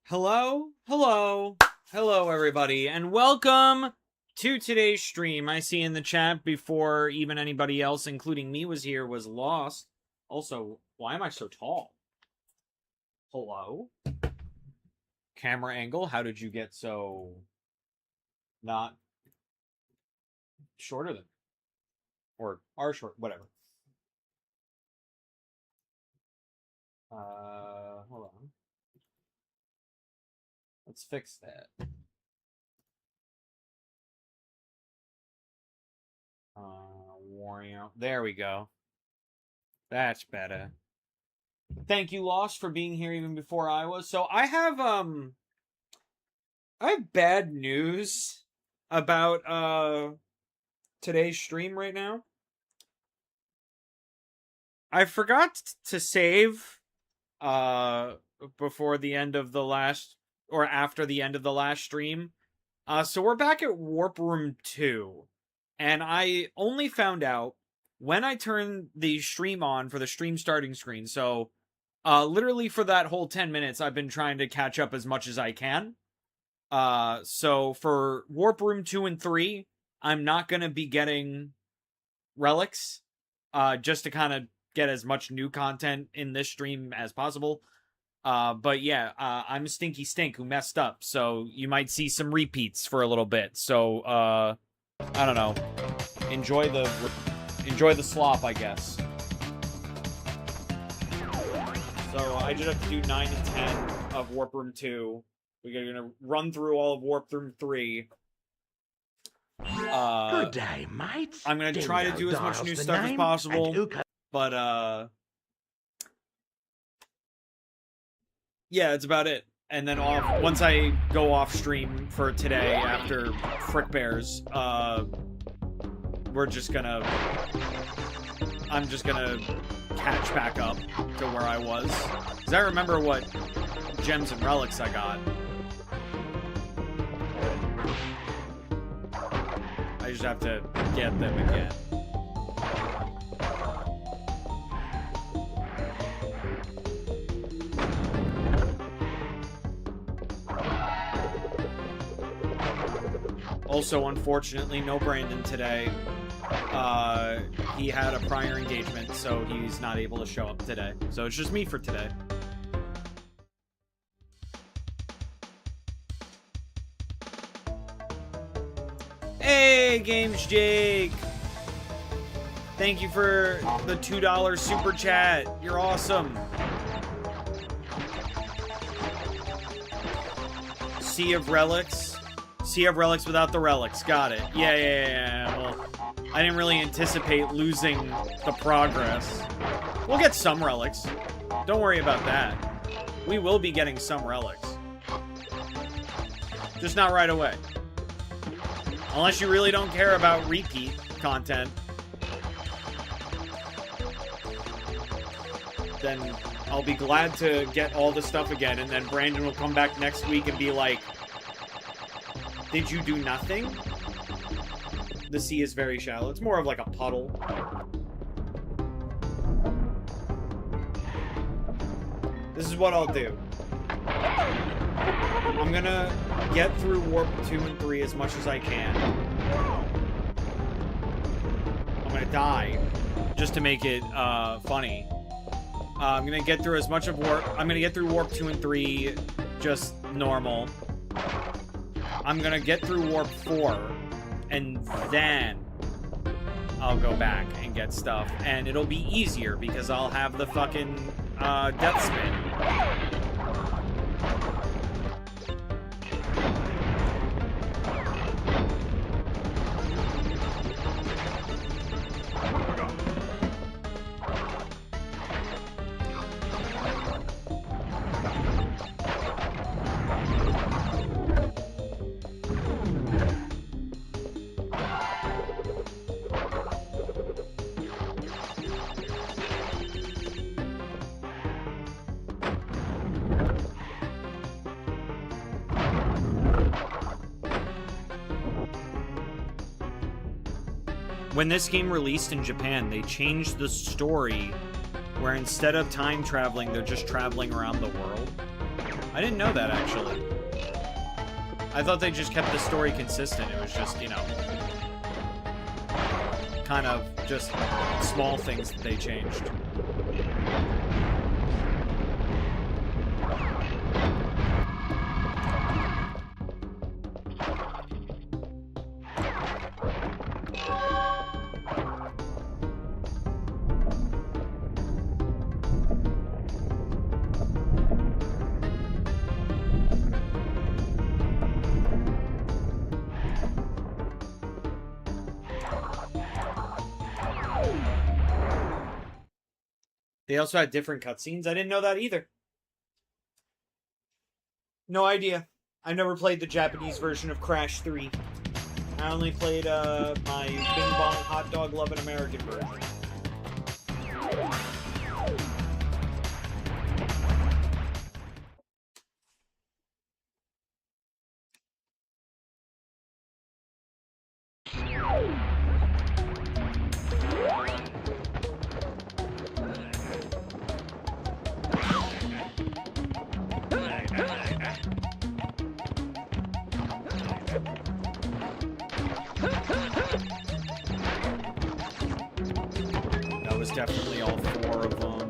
Hello, everybody, and welcome to today's stream. I see in the chat before even anybody else, including me, was here, was lost. Also, why am I so tall? Hello? Camera angle, how did you get so not shorter than me? Or are short, whatever. Hold on. Let's fix that. Wario. There we go. That's better. Thank you, Lost, for being here even before I was. So I have bad news about today's stream right now. I forgot to save before the end of the last, or after the end of the last stream. So we're back at Warp Room 2. And I only found out when I turned the stream on for the stream starting screen. So literally for that whole 10 minutes, I've been trying to catch up as much as I can. So for Warp Room 2 and 3, I'm not going to be getting Relics, just to kind of get as much new content in this stream as possible. But yeah, I'm Stinky Stink who messed up, so you might see some repeats for a little bit. So, I don't know. Enjoy the slop, I guess. So I just have to do 9 and 10 of Warp Room 2. We're gonna run through all of Warp Room 3. Good day, mate. I'm gonna try to do as much new stuff as possible, but yeah, that's about it. And then once I go off stream for today after Frick Bears, I'm just gonna catch back up to where I was. Because I remember what gems and relics I got. I just have to get them again. Also, unfortunately, no Brandon today. He had a prior engagement, so he's not able to show up today. So it's just me for today. Hey, Games Jake! Thank you for the $2 super chat. You're awesome. Sea of Relics. Sea of Relics without the relics. Got it. Yeah. Well, I didn't really anticipate losing the progress. We'll get some relics. Don't worry about that. We will be getting some relics. Just not right away. Unless you really don't care about repeat content. Then I'll be glad to get all the stuff again, and then Brandon will come back next week and be like, did you do nothing? The sea is very shallow. It's more of like a puddle. This is what I'll do. I'm gonna get through Warp 2 and 3 as much as I can. I'm gonna die just to make it funny. I'm gonna get through as much of Warp... I'm gonna get through Warp 2 and 3 just normal. I'm gonna get through Warp 4, and then I'll go back and get stuff. And it'll be easier, because I'll have the fucking, Death Spin. When this game released in Japan, they changed the story where instead of time traveling, they're just traveling around the world. I didn't know that, actually. I thought they just kept the story consistent. It was just, you know, kind of just small things that they changed. They also had different cutscenes. I didn't know that either. No idea. I've never played the Japanese version of Crash 3. I only played my Bing Bong Hot Dog Lovin' American version. That was definitely all 4 of them.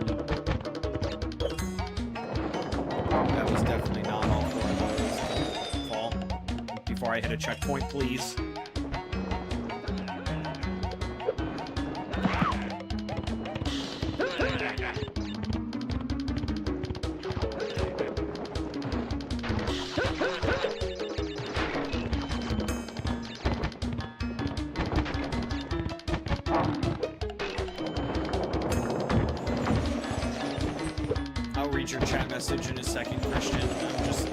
That was definitely not all 4 of those. Fall. Before I hit a checkpoint, please. Your chat message in a second, Christian. I'm just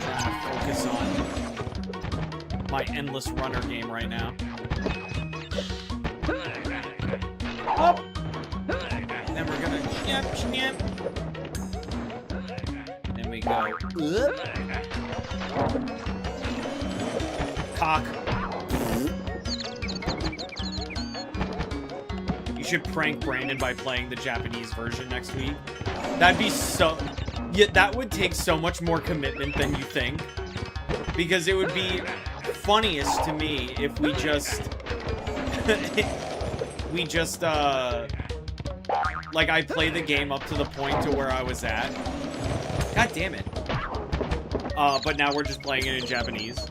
trying to focus on my endless runner game right now. Up! Then we're gonna yep. Then we go cock. You should prank Brandon by playing the Japanese version next week. That'd be so... Yeah, that would take so much more commitment than you think. Because it would be funniest to me if we just... like, I play the game up to the point to where I was at. God damn it. But now we're just playing it in Japanese.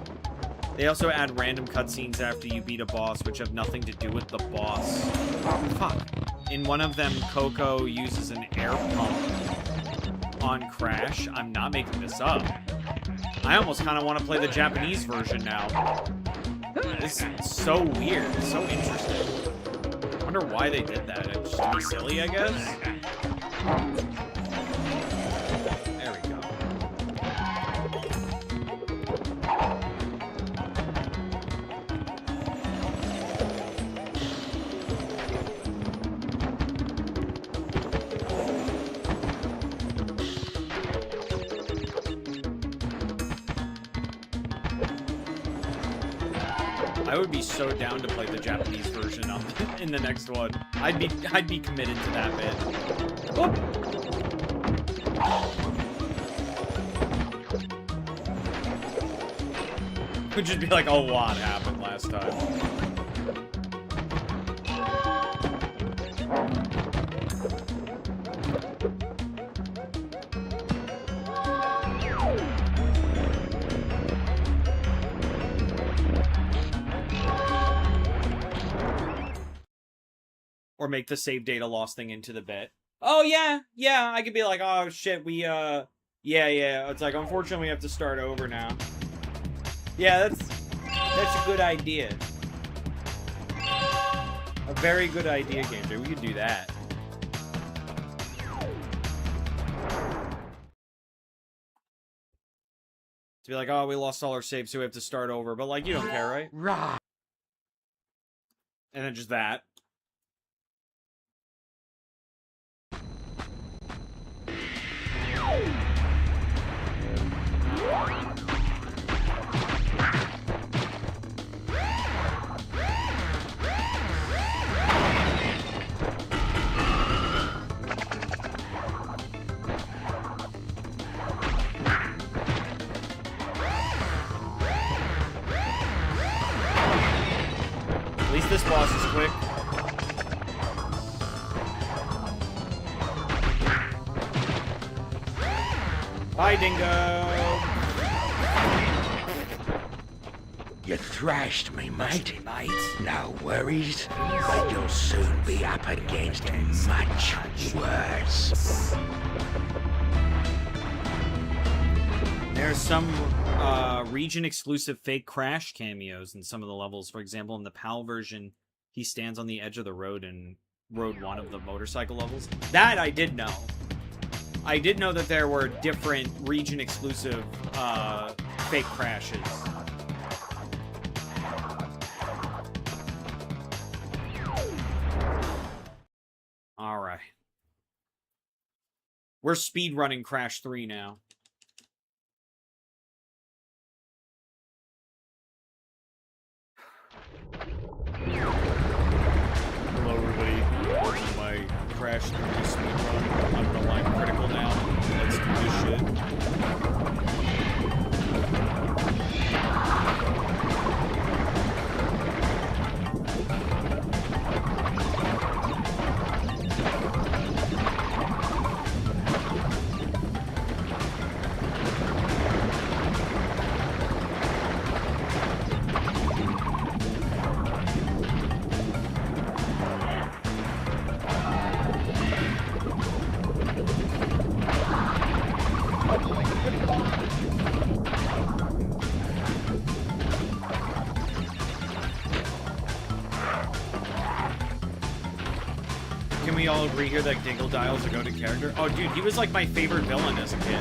They also add random cutscenes after you beat a boss, which have nothing to do with the boss. Fuck. In one of them, Coco uses an air pump on Crash. I'm not making this up. I almost kind of want to play the Japanese version now. This is so weird. It's so interesting. I wonder why they did that. It's just to be silly, I guess? There we go. I would be so down to play the Japanese version in the next one. I'd be committed to that bit. Oh. Would just be like, a lot happened last time. Or make the save data loss thing into the bit. Oh, yeah, I could be like, oh, shit, we, yeah. It's like, unfortunately, we have to start over now. Yeah, that's a good idea. A very good idea, Game Day. We could do that. To be like, oh, we lost all our saves, so we have to start over. But, like, you don't care, right? Right. And then just that. least this boss is quick. Bye, Dingo! You thrashed me, mate. No worries, but you'll soon be up against much worse. There's some region-exclusive fake Crash cameos in some of the levels. For example, in the PAL version, he stands on the edge of the road in Road 1 of the motorcycle levels. That I did know. I did know that there were different region-exclusive fake crashes. Alright. We're speedrunning Crash 3 now. Hello everybody, welcome to my Crash 3 speedrun. I'm gonna line critical now. Let's do this shit. Can we all agree here that Dingle Dial's a go-to character? Oh, dude, he was like my favorite villain as a kid.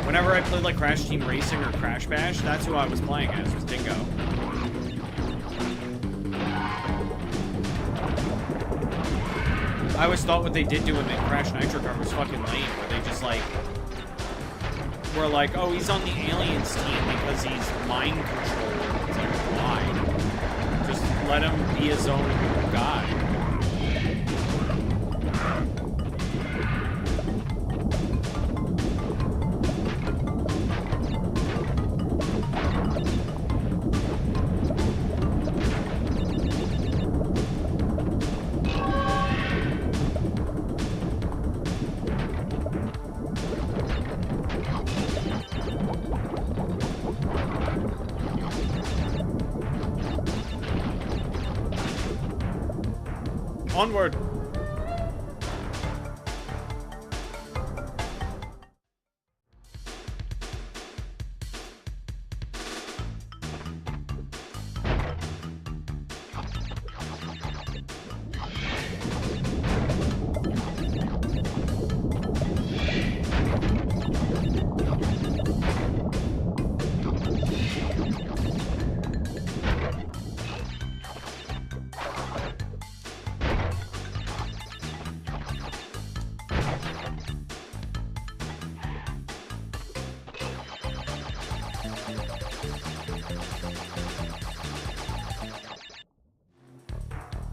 Whenever I played like Crash Team Racing or Crash Bash, that's who I was playing as, was Dingo. I always thought what they did to him in Crash Nitro Kart was fucking lame, where they just like were like, oh, he's on the aliens team because he's mind controlled. It's like, why? Just let him be his own guy. Onward!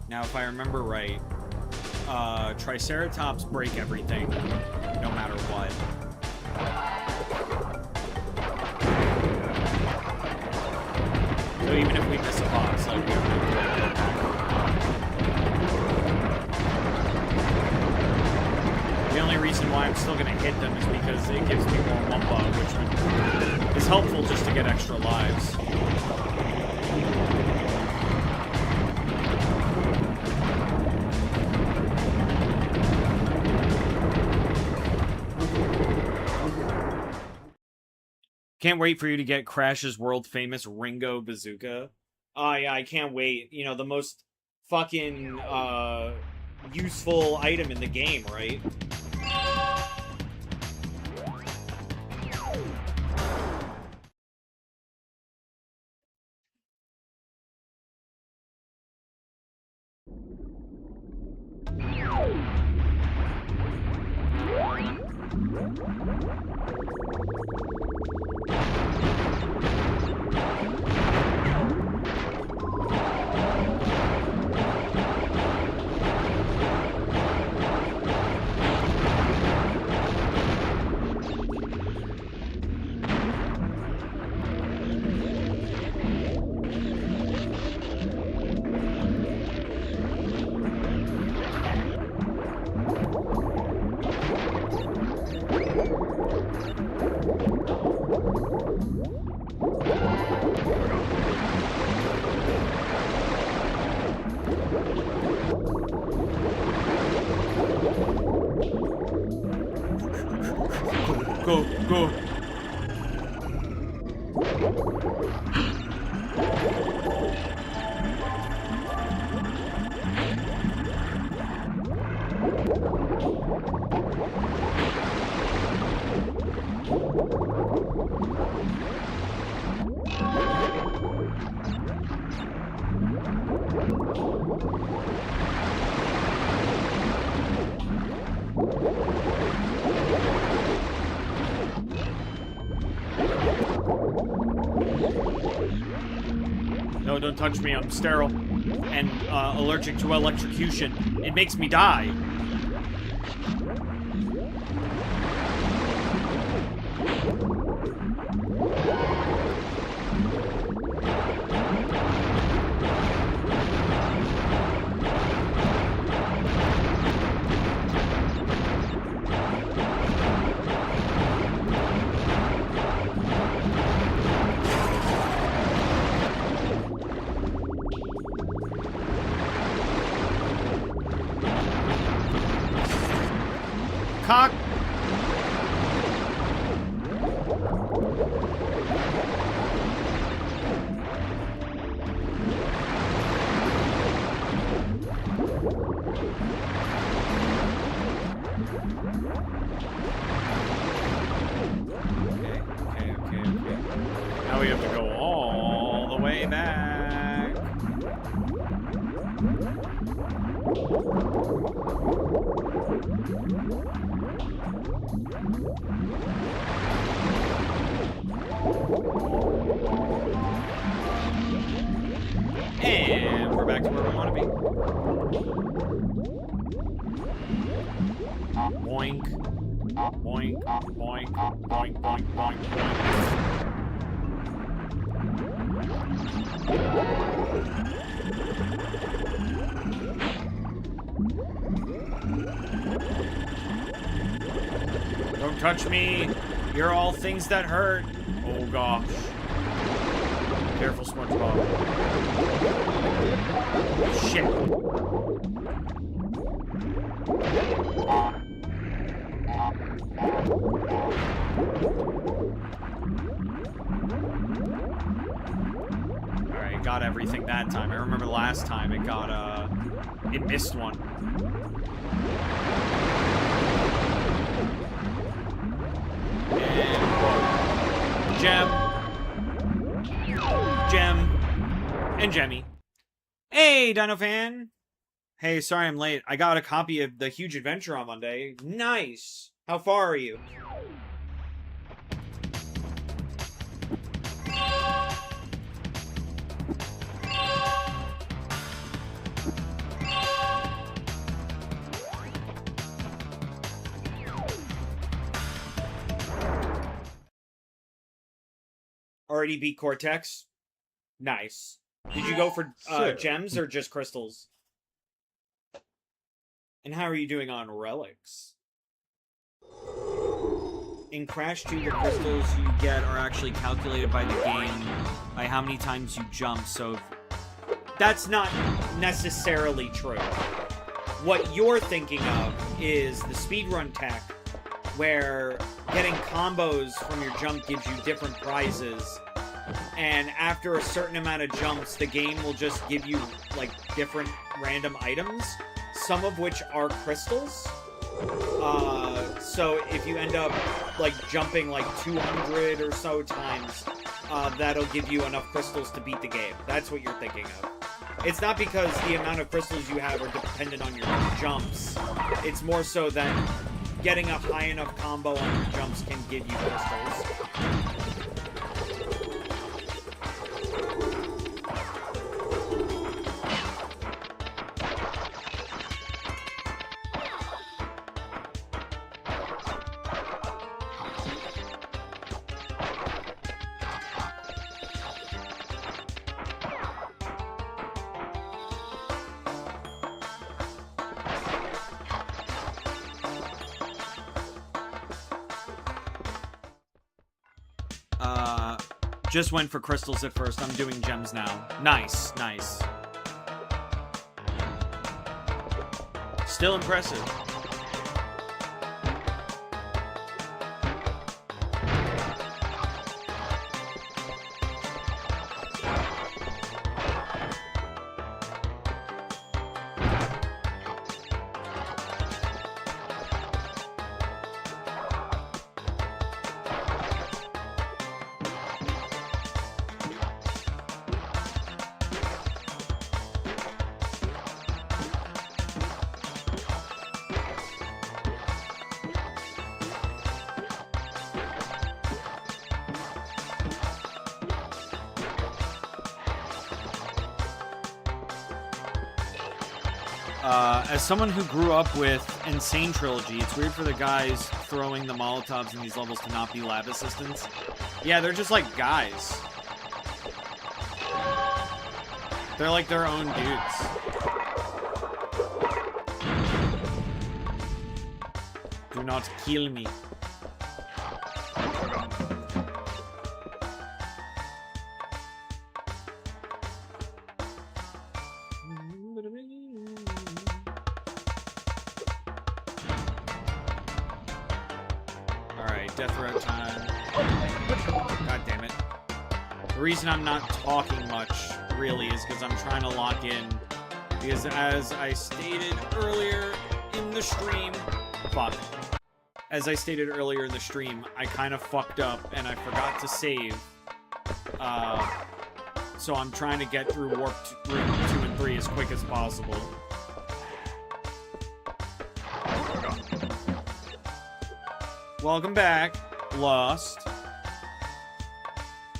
Now, if I remember right, Triceratops break everything, no matter what. So even if we miss a boss, like, we have to go back. The only reason why I'm still gonna hit them is because it gives me more Wumpa, which is helpful just to get extra lives. Can't wait for you to get Crash's world-famous Ringo Bazooka. Oh, yeah, I can't wait. You know, the most fucking, useful item in the game, right? Go. No, don't touch me. I'm sterile and allergic to electrocution. It makes me die. Cock. Okay. Now we have to go all the way back. And we're back to where we want to be. Boink. Boink. Boink. Boink. Boink. Boink. Boink. Don't touch me. You're all things that hurt. Oh gosh. Careful, SpongeBob. Shit. Alright, got everything that time. I remember last time it got, it missed one. And, whoa. Gem, and Jemmy. Hey, Dino fan. Hey, sorry I'm late. I got a copy of The Huge Adventure on Monday. Nice. How far are you? Already beat Cortex? Nice. Did you go for gems or just crystals? And how are you doing on Relics? In Crash 2, the crystals you get are actually calculated by the game by how many times you jump, so that's not necessarily true. What you're thinking of is the speedrun tech, where getting combos from your jump gives you different prizes, and after a certain amount of jumps, the game will just give you, like, different random items, some of which are crystals. So if you end up, like, jumping, like, 200 or so times, that'll give you enough crystals to beat the game. That's what you're thinking of. It's not because the amount of crystals you have are dependent on your jumps. It's more so that getting a high enough combo on your jumps can give you crystals. Just went for crystals at first. I'm doing gems now. Nice, nice. Still impressive. As someone who grew up with Insane Trilogy, it's weird for the guys throwing the Molotovs in these levels to not be lab assistants. Yeah, they're just like guys. They're like their own dudes. Do not kill me. Alright, death row time. God damn it. The reason I'm not talking much, really, is because I'm trying to lock in. Because as I stated earlier in the stream... Fuck. As I stated earlier in the stream, I kind of fucked up and I forgot to save. So I'm trying to get through Warp Room 2 and 3 as quick as possible. Welcome back, Lost.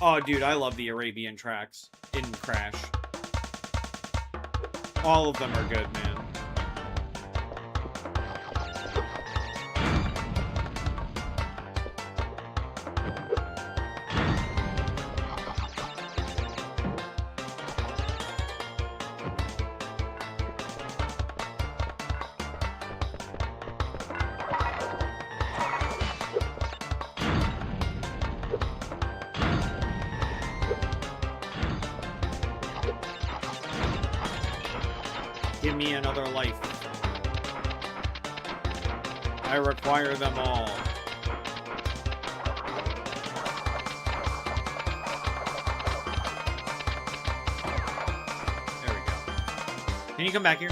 Oh, dude, I love the Arabian tracks in Crash. All of them are good, man. Give me another life. I require them all. There we go. Can you come back here?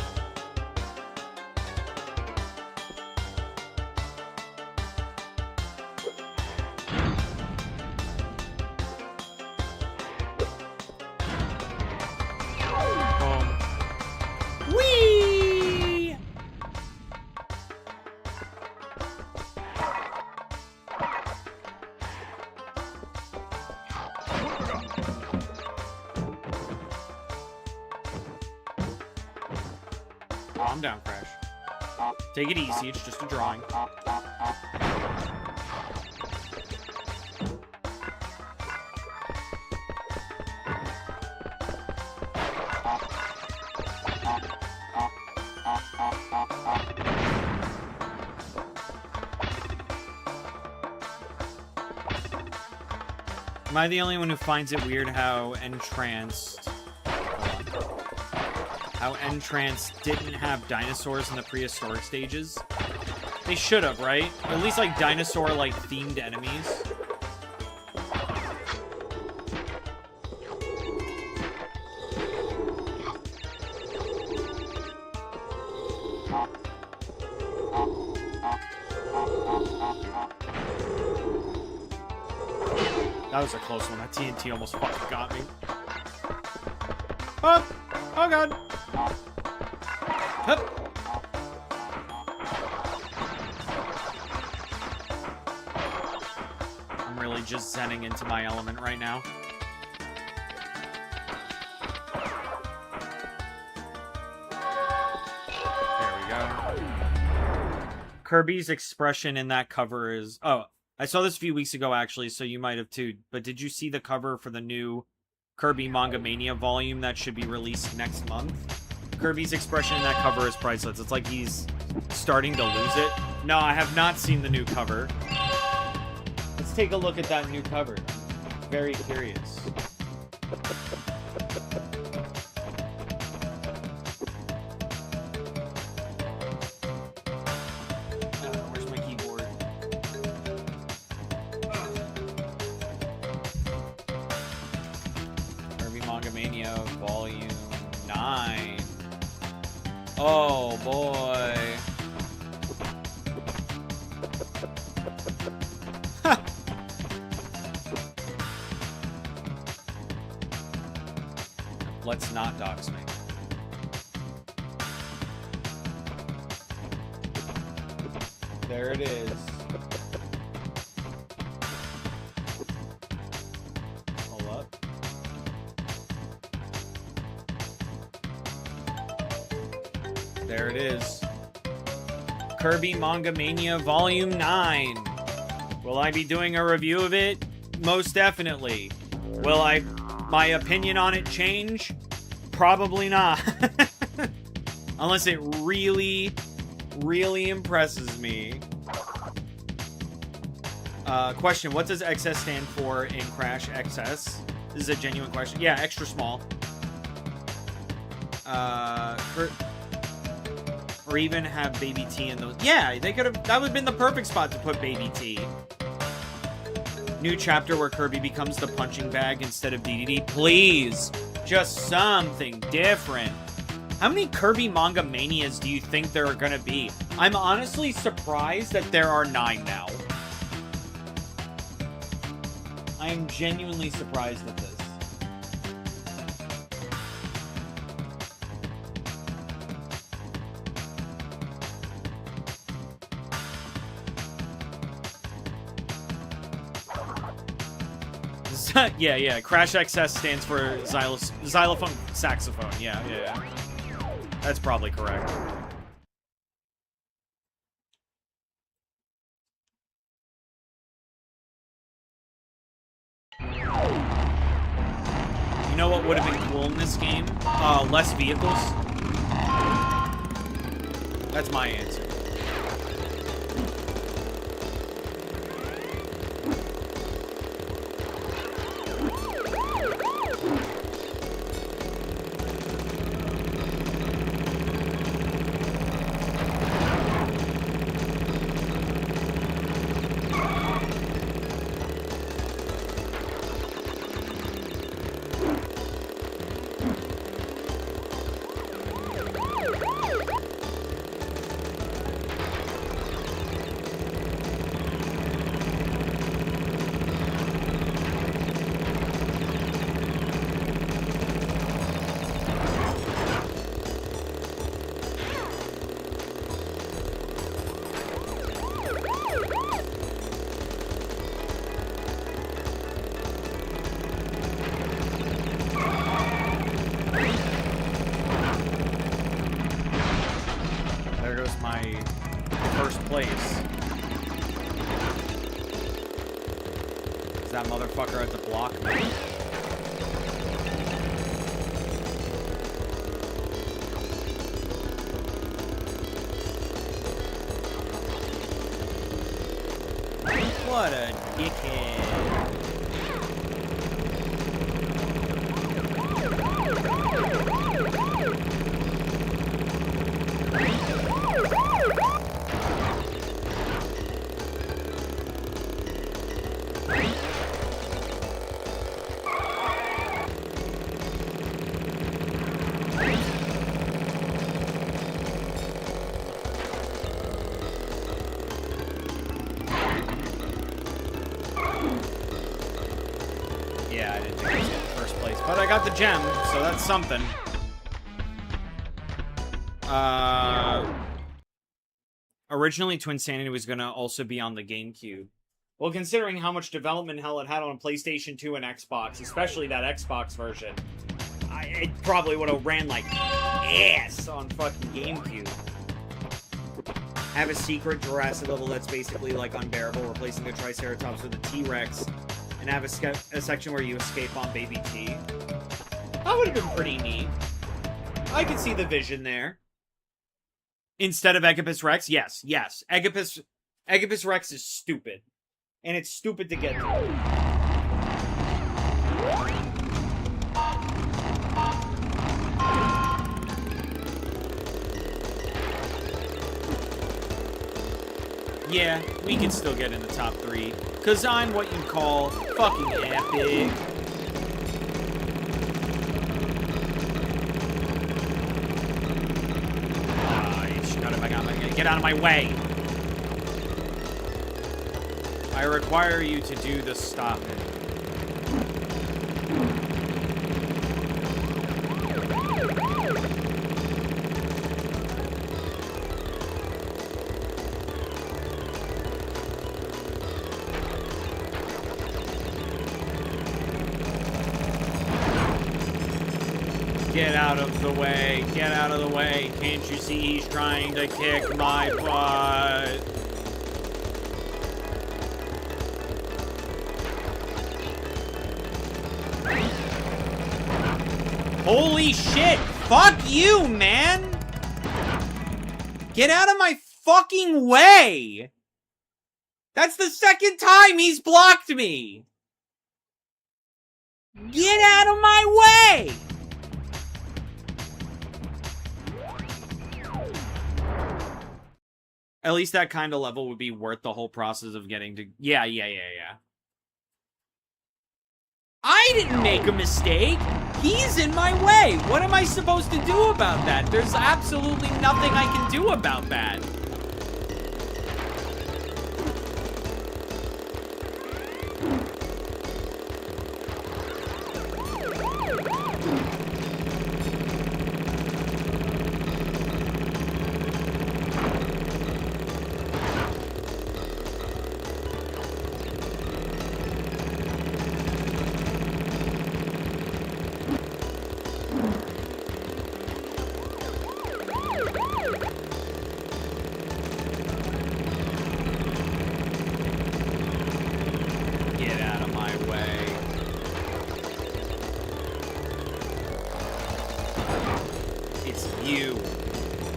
Calm down, Crash. Take it easy, it's just a drawing. Am I the only one who finds it weird how Entranced didn't have dinosaurs in the prehistoric stages? They should have, right? At least like dinosaur like themed enemies. That was a close one. That TNT almost fucking got me. Oh! Oh god! Hup! I'm really just zenning into my element right now. There we go. Kirby's expression in that cover is... Oh, I saw this a few weeks ago, actually, so you might have too. But did you see the cover for the new Kirby Manga Mania volume that should be released next month? Kirby's expression in that cover is priceless. It's like he's starting to lose it. No, I have not seen the new cover. Let's take a look at that new cover. Very curious. Where's my keyboard? Kirby Manga Mania Volume 9. Oh boy. Let's not dox me. There it is. Hold up. There it is. Kirby Manga Mania Volume 9. Will I be doing a review of it? Most definitely. Will my opinion on it change? Probably not. Unless it really, really impresses me. Question, what does XS stand for in Crash XS? This is a genuine question. Yeah, extra small. Or even have Baby T in those. Yeah, they could have. That would have been the perfect spot to put Baby T. New chapter where Kirby becomes the punching bag instead of DDD. Please, just something different. How many Kirby Manga Manias do you think there are gonna be? I'm honestly surprised that there are 9 now. I am genuinely surprised at this. Yeah. Crash XS stands for xylophone saxophone. Yeah. That's probably correct. You know what would have been cool in this game? Less vehicles. That's my answer. That motherfucker at the block. What a dickhead. Yeah, I didn't think I was in first place, but I got the gem, so that's something. Originally, Twinsanity was going to also be on the GameCube. Well, considering how much development hell it had on PlayStation 2 and Xbox, especially that Xbox version, it probably would have ran like ass on fucking GameCube. Have a secret Jurassic level that's basically like unbearable, replacing the Triceratops with a T-Rex, and have a section where you escape on Baby T. That would have been pretty neat. I could see the vision there. Instead of Eggipus Rex, yes. Eggipus Rex is stupid. And it's stupid to get through. Yeah, we can still get in the top 3. Because I'm what you call fucking epic. Get out of my way. I require you to do the stopping. Get out of the way. Get out of the way. Can't you see he's trying to kick my butt? Holy shit! Fuck you, man! Get out of my fucking way! That's the second time he's blocked me! Get out of my way! At least that kind of level would be worth the whole process of getting to... Yeah. I didn't make a mistake! He's in my way! What am I supposed to do about that? There's absolutely nothing I can do about that.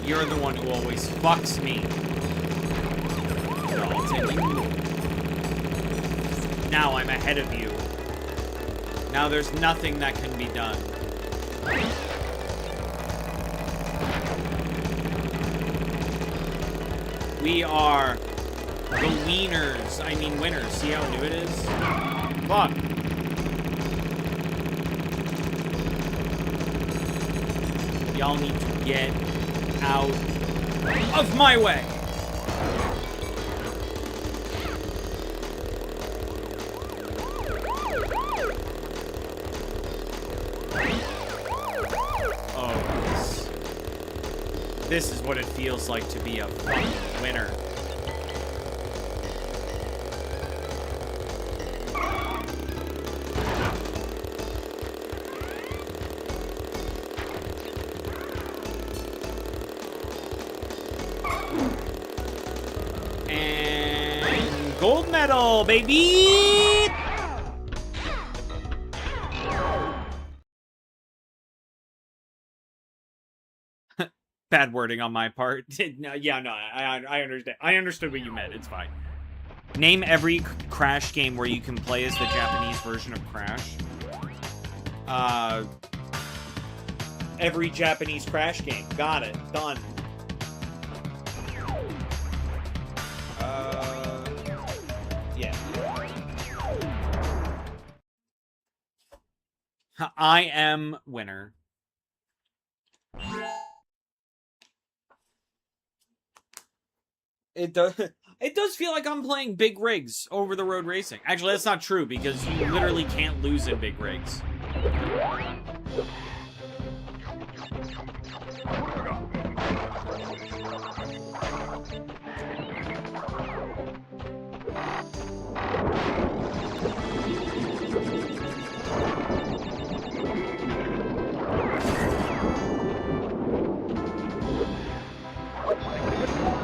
You're the one who always fucks me. Now I'm ahead of you. Now there's nothing that can be done. We are the wieners. I mean winners. See how new it is? Fuck. Y'all need to get out of my way. Oh, this is what it feels like to be a fucking winner. Gold medal, baby! Bad wording on my part. I understand. I understood what you meant. It's fine. Name every Crash game where you can play as the Japanese version of Crash. Every Japanese Crash game. Got it. Done. Yeah. I am winner. It does feel like I'm playing big rigs over the road racing. Actually, that's not true because you literally can't lose in big rigs.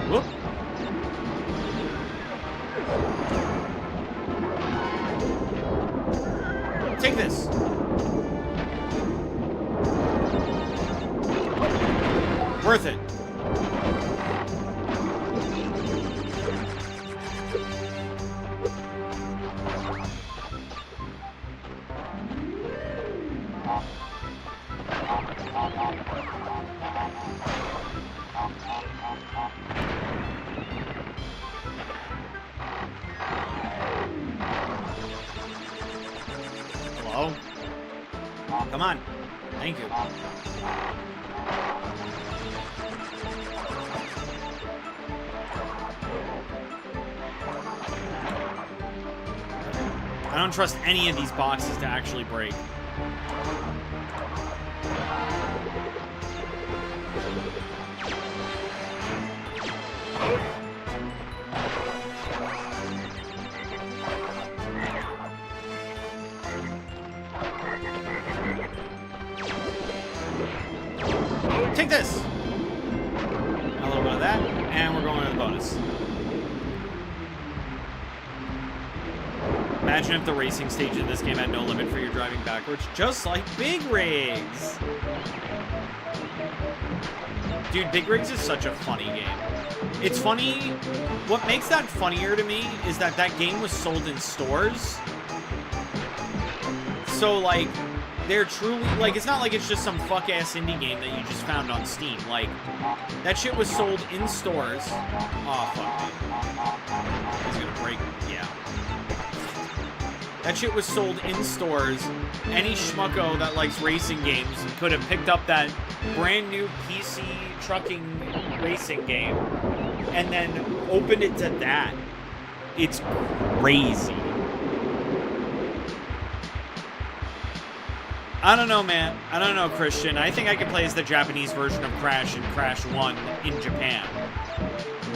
Whoop. Take this. Worth it. Hello? Come on. Thank you. I don't trust any of these boxes to actually break. Take this! A little bit of that, and we're going to the bonus. Imagine if the racing stage in this game had no limit for your driving backwards, just like Big Rigs! Dude, Big Rigs is such a funny game. It's funny, what makes that funnier to me is that that game was sold in stores. So, like, they're truly, like, it's not like it's just some fuck-ass indie game that you just found on Steam. Like, that shit was sold in stores. Oh, fuck me. He's gonna break, yeah. That shit was sold in stores. Any schmucko that likes racing games could have picked up that brand new PC trucking racing game and then opened it to that. It's crazy. I don't know, man. I don't know, Christian. I think I could play as the Japanese version of Crash and Crash 1 in Japan.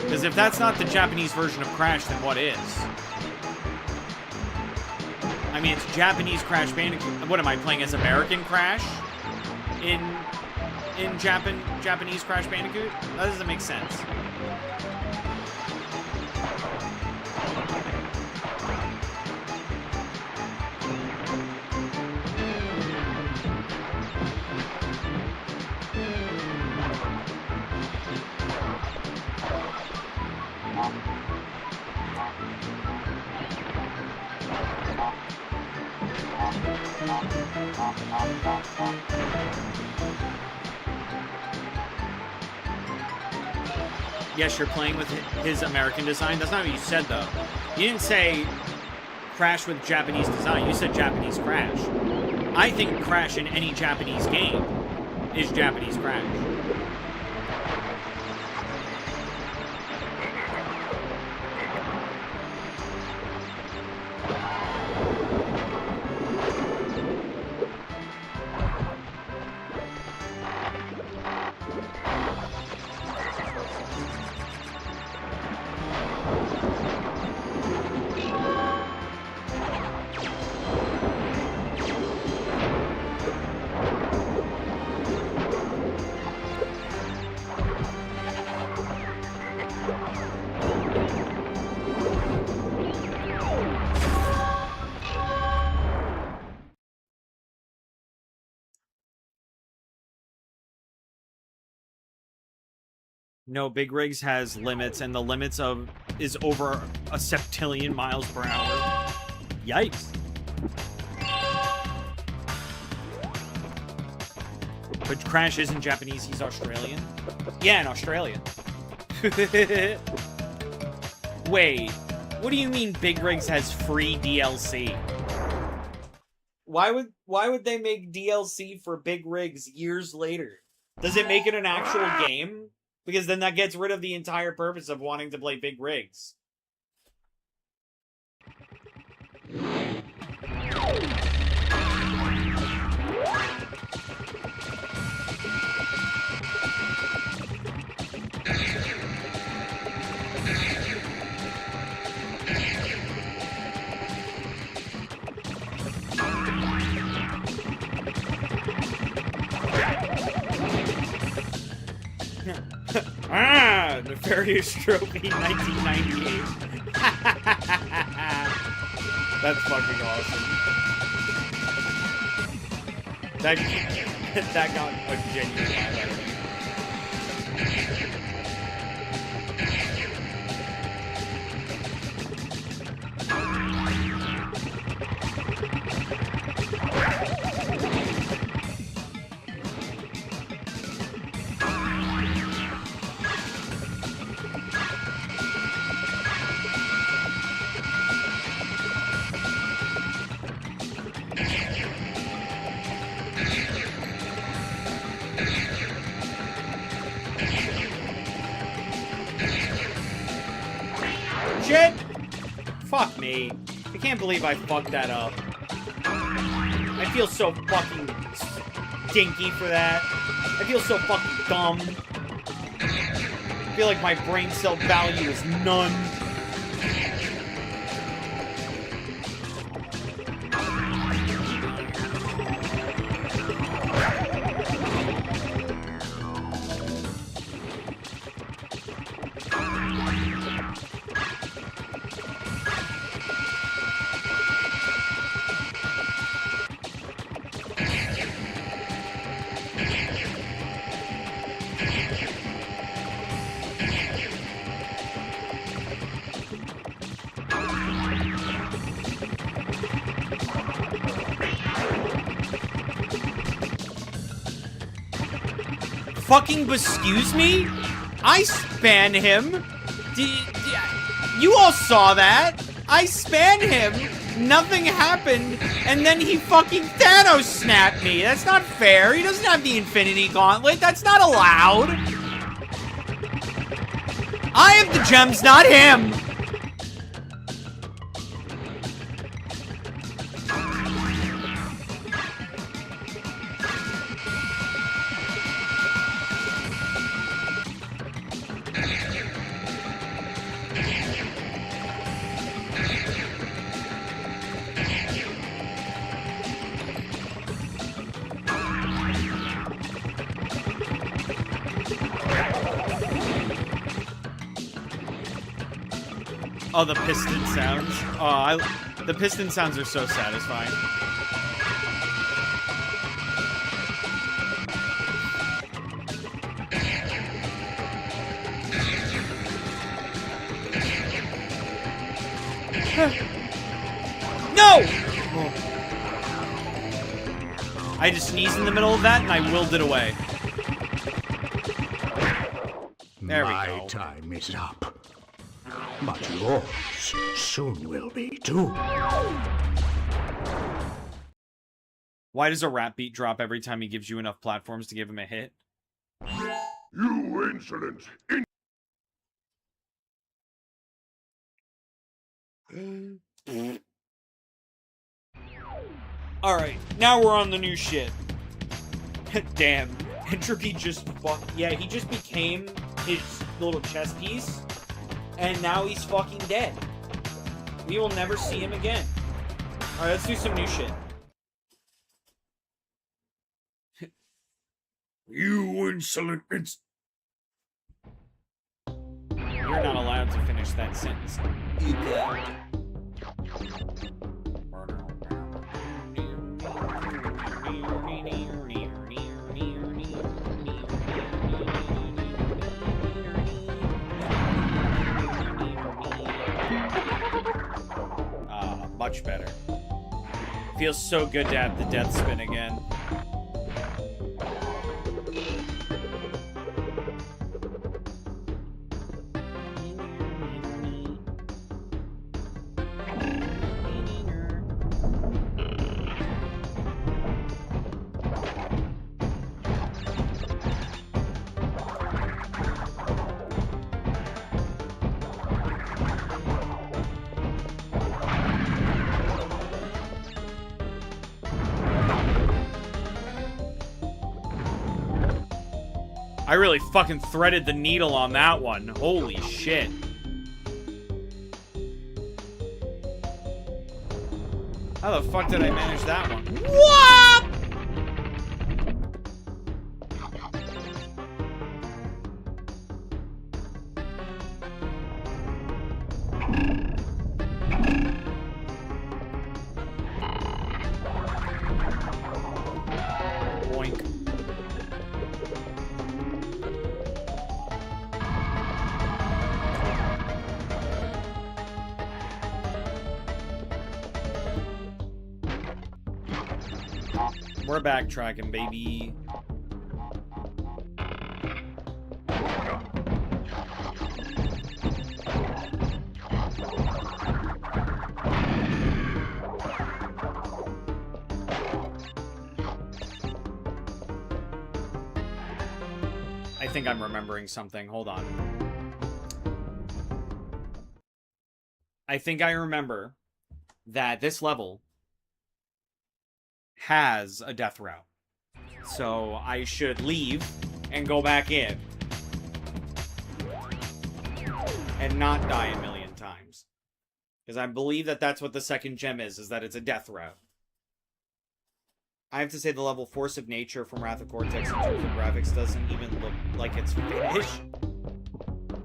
Because if that's not the Japanese version of Crash, then what is? I mean, it's Japanese Crash Bandicoot. What am I playing as American Crash in Japanese Crash Bandicoot? That doesn't make sense. Yes, you're playing with his American design. That's not what you said, though. You didn't say Crash with Japanese design. You said Japanese Crash. I think Crash in any Japanese game is Japanese Crash. No, Big Rigs has limits, and the limits is over a septillion miles per hour. Yikes. But Crash isn't Japanese, he's Australian. Yeah, in Australia. Wait, what do you mean Big Rigs has free DLC? Why would they make DLC for Big Rigs years later? Does it make it an actual game? Because then that gets rid of the entire purpose of wanting to play Big Rigs. Ah, Nefarious Tropy 1998. That's fucking awesome. That got a genuine highlight. Shit! Fuck me. I can't believe I fucked that up. I feel so fucking stinky for that. I feel so fucking dumb. I feel like my brain cell value is none. fucking excuse me? I span him. You all saw that. I span him. Nothing happened. And then he fucking Thanos snapped me. That's not fair. He doesn't have the Infinity Gauntlet. That's not allowed. I have the gems, not him. Oh, the piston sounds. Oh, the piston sounds are so satisfying. No! Oh. I just sneezed in the middle of that and I willed it away. There we go. My time is up. But yours soon will be too. Why does a rap beat drop every time he gives you enough platforms to give him a hit? You insolent! Alright, now we're on the new shit. Damn. Entropy just yeah, he just became his little chess piece. And now he's fucking dead. We will never see him again. Alright, let's do some new shit. You insolent You're not allowed to finish that sentence. Much better. Feels so good to have the death spin again. I really fucking threaded the needle on that one. Holy shit. How the fuck did I manage that one? What? We're backtracking, baby. I think I'm remembering something. Hold on. I think I remember that this level has a death route. So I should leave and go back in. And not die a million times. Because I believe that that's what the second gem is that it's a death route. I have to say the level Force of Nature from Wrath of Cortex in terms of graphics doesn't even look like it's finished.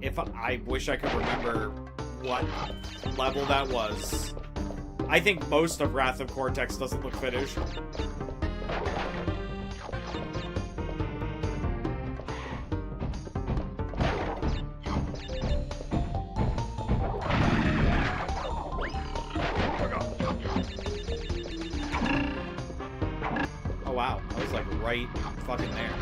If I wish I could remember what level that was. I think most of Wrath of Cortex doesn't look finished. Oh wow, I was like right fucking there.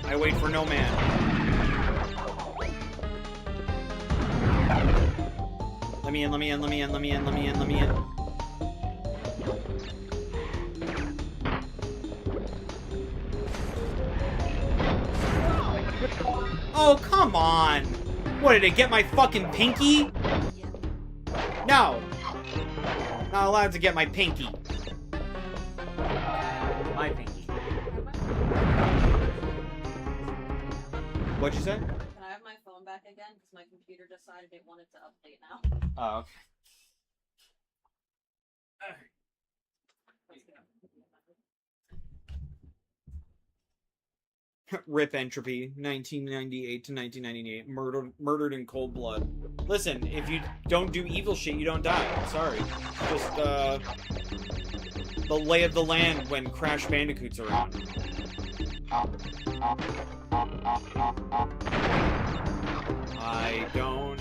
I wait for no man. Let me in, let me in, let me in, let me in, let me in, let me in. Oh, come on! What, did it get my fucking pinky? No! Not allowed to get my pinky. My pinky. What'd you say? Can I have my phone back again? Because my computer decided it wanted to update now. Oh, okay. Rip Entropy, 1998 to 1998. Murdered in cold blood. Listen, if you don't do evil shit, you don't die. Sorry. Just, the lay of the land when Crash Bandicoot's around.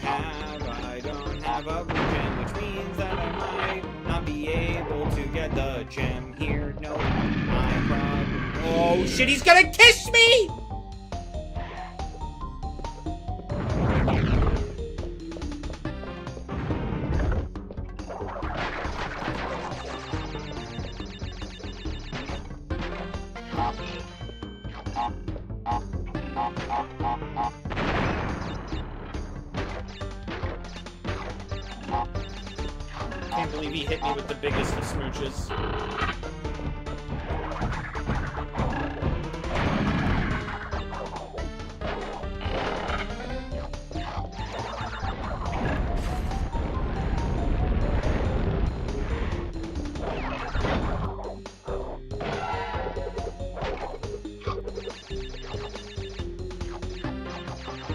I don't have a blue gem, which means that I might not be able to get the gem here. No, my problem. Oh shit, he's gonna kiss me! Can't believe he hit me with the biggest of smooches.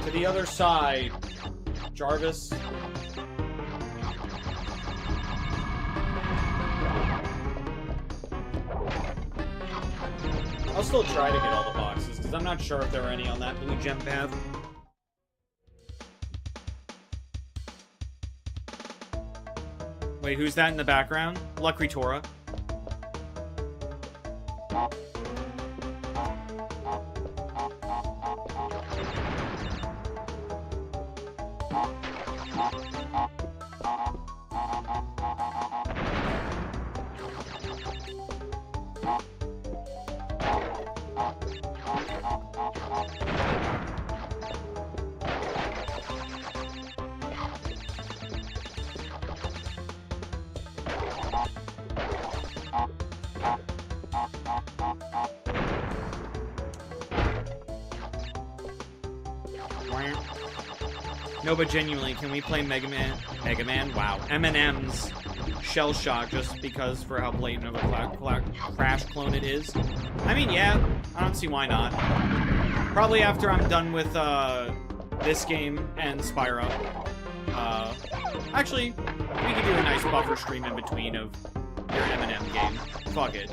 To the other side, Jarvis. I'll still try to get all the boxes, because I'm not sure if there are any on that blue gem path. Wait, who's that in the background? Lucritora. No, but genuinely, can we play Mega Man? Wow. M&M's Shell Shock just because for how blatant of a Crash clone it is? I mean, yeah. I don't see why not. Probably after I'm done with, this game and Spyro. Actually, we could do a nice buffer stream in between of your M&M game. Fuck it.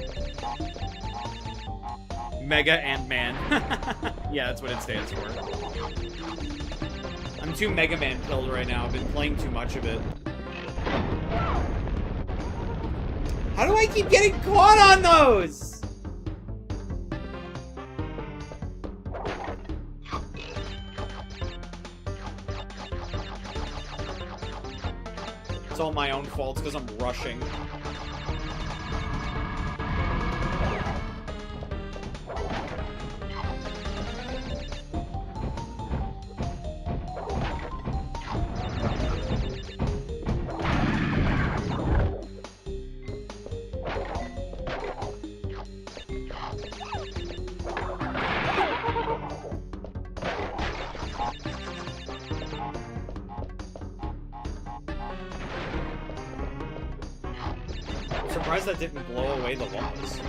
Mega and Man. Yeah, that's what it stands for. I'm too Mega Man pilled right now. I've been playing too much of it. How do I keep getting caught on those? It's all my own fault because I'm rushing. Surprised that didn't blow away the walls.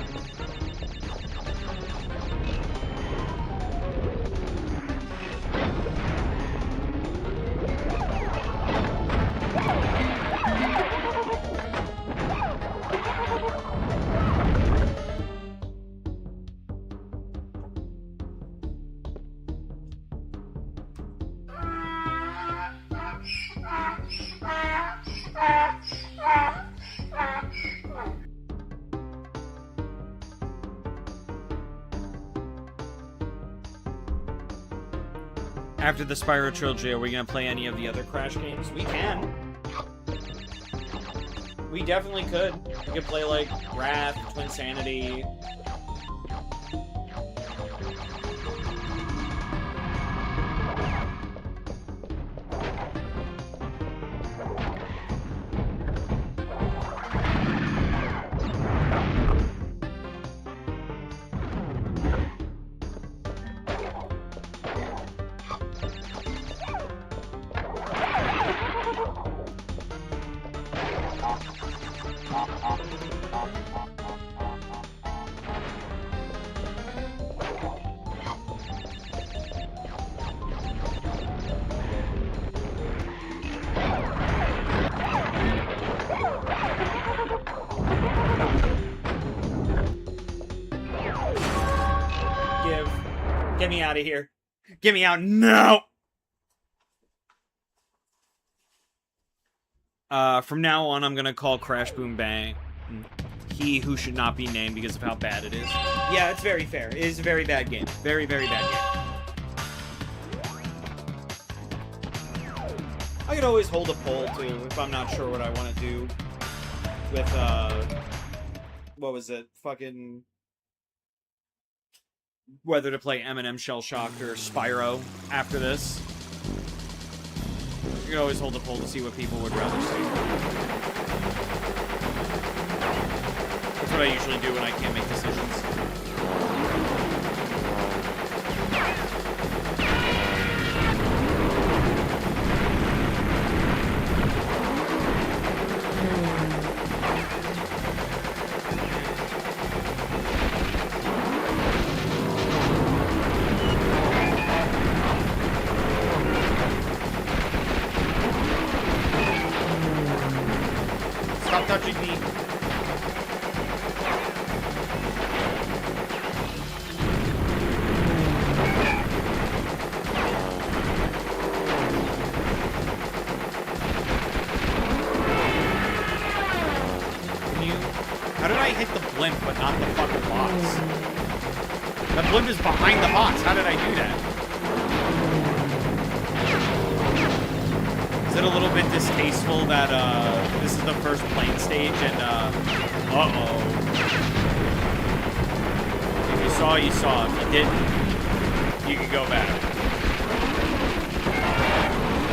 After the Spyro trilogy, are we gonna play any of the other Crash games? We can. We definitely could. We could play, like, Wrath, Twinsanity. Get me out of here. Get me out. No! From now on, I'm gonna call Crash Boom Bang he who should not be named because of how bad it is. Yeah, it's very fair. It is a very bad game. Very, very bad game. I could always hold a poll, too, if I'm not sure what I want to do with, what was it? Fucking... whether to play Eminem Shell Shocked or Spyro after this. You can always hold a poll to see what people would rather see. That's what I usually do when I can't make decisions. Stop touching me. How did I hit the blimp but not the fucking box? The blimp is behind the box. How did I do that? Is it a little bit distasteful that this is the first plane stage and uh-oh. If you saw, you saw. If you didn't, you could go back.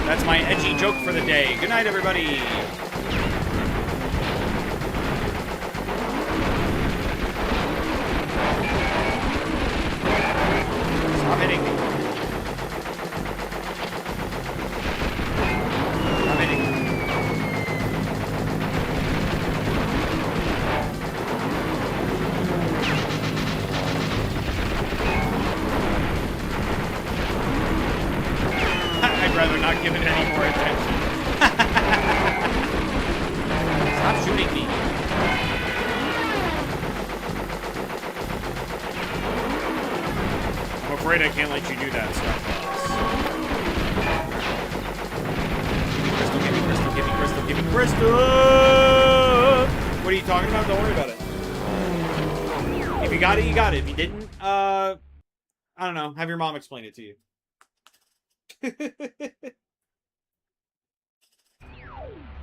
That's my edgy joke for the day. Good night, everybody. Stop hitting me. Stop hitting me. I'd rather not give it any more attention. Stop shooting me. I'm afraid I can't let you do that stuff. Give me crystal, give me crystal, give me crystal, give me crystal! What are you talking about? Don't worry about it. If you got it, you got it. If you didn't, I don't know. Have your mom explain it to you.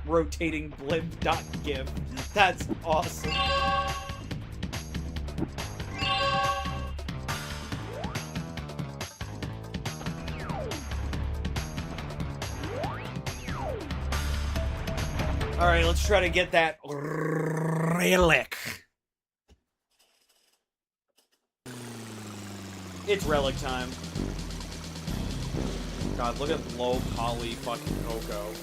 Rotating blimp.gif. That's awesome. Alright, let's try to get that relic. It's relic time. God, look at low poly fucking Coco.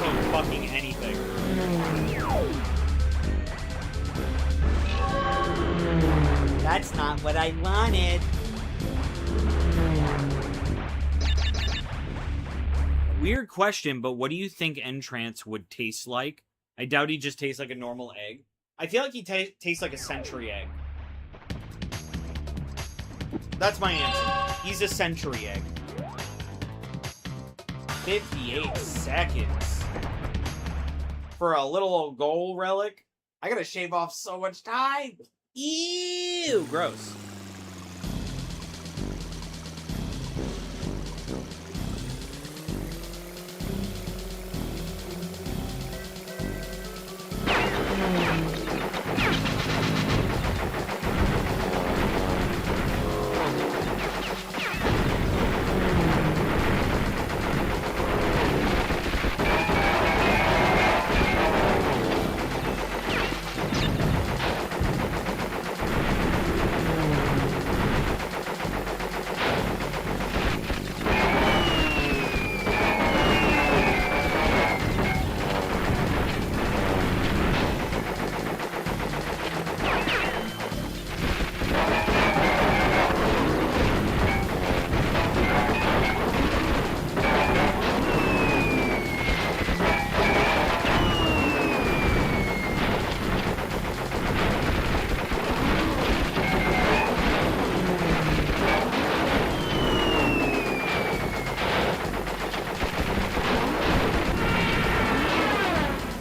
also fucking anything. That's not what I wanted. Weird question, but what do you think Entrance would taste like? I doubt he just tastes like a normal egg. I feel like he tastes like a century egg. That's my answer. He's a century egg. 58 seconds. For a little old gold relic? I gotta shave off so much time. Ew, gross.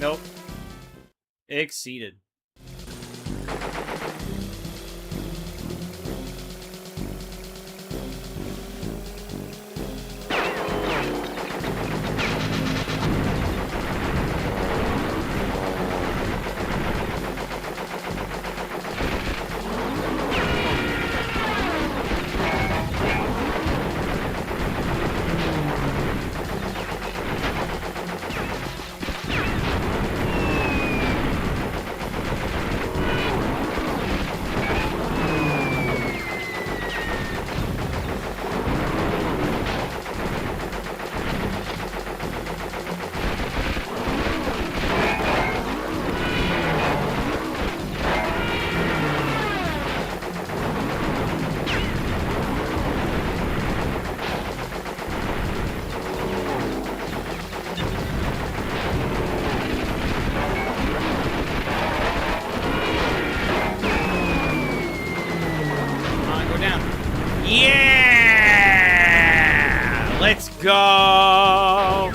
Nope. Exceeded. Yeah! Let's go!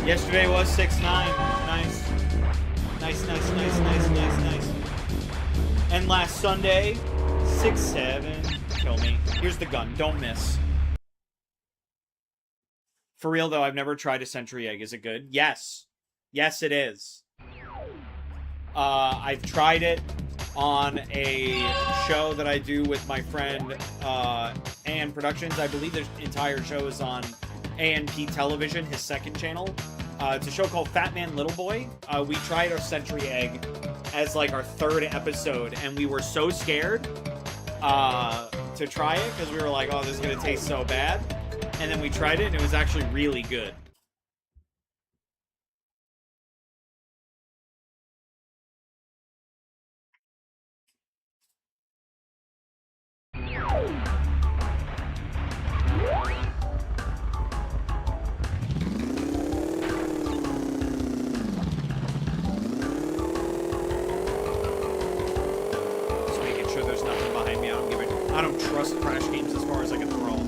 Yesterday was 6-9. Nice. Nice. And last Sunday, 6-7. Kill me. Here's the gun. Don't miss. For real, though, I've never tried a century egg. Is it good? Yes. Yes, it is. I've tried it on a show that I do with my friend AN Productions. I believe the entire show is on ANP Television, his second channel. It's a show called Fat Man Little Boy. We tried our century egg as like our third episode, and we were so scared to try it because we were like, oh, this is going to taste so bad. And then we tried it, and it was actually really good. Just making sure there's nothing behind me. I don't trust Crash games as far as I can throw them.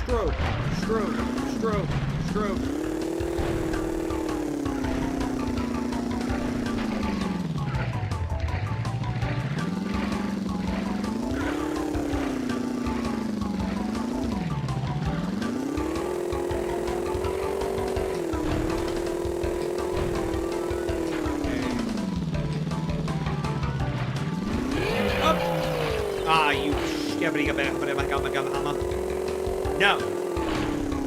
Stroke, stroke, stroke, stroke. No.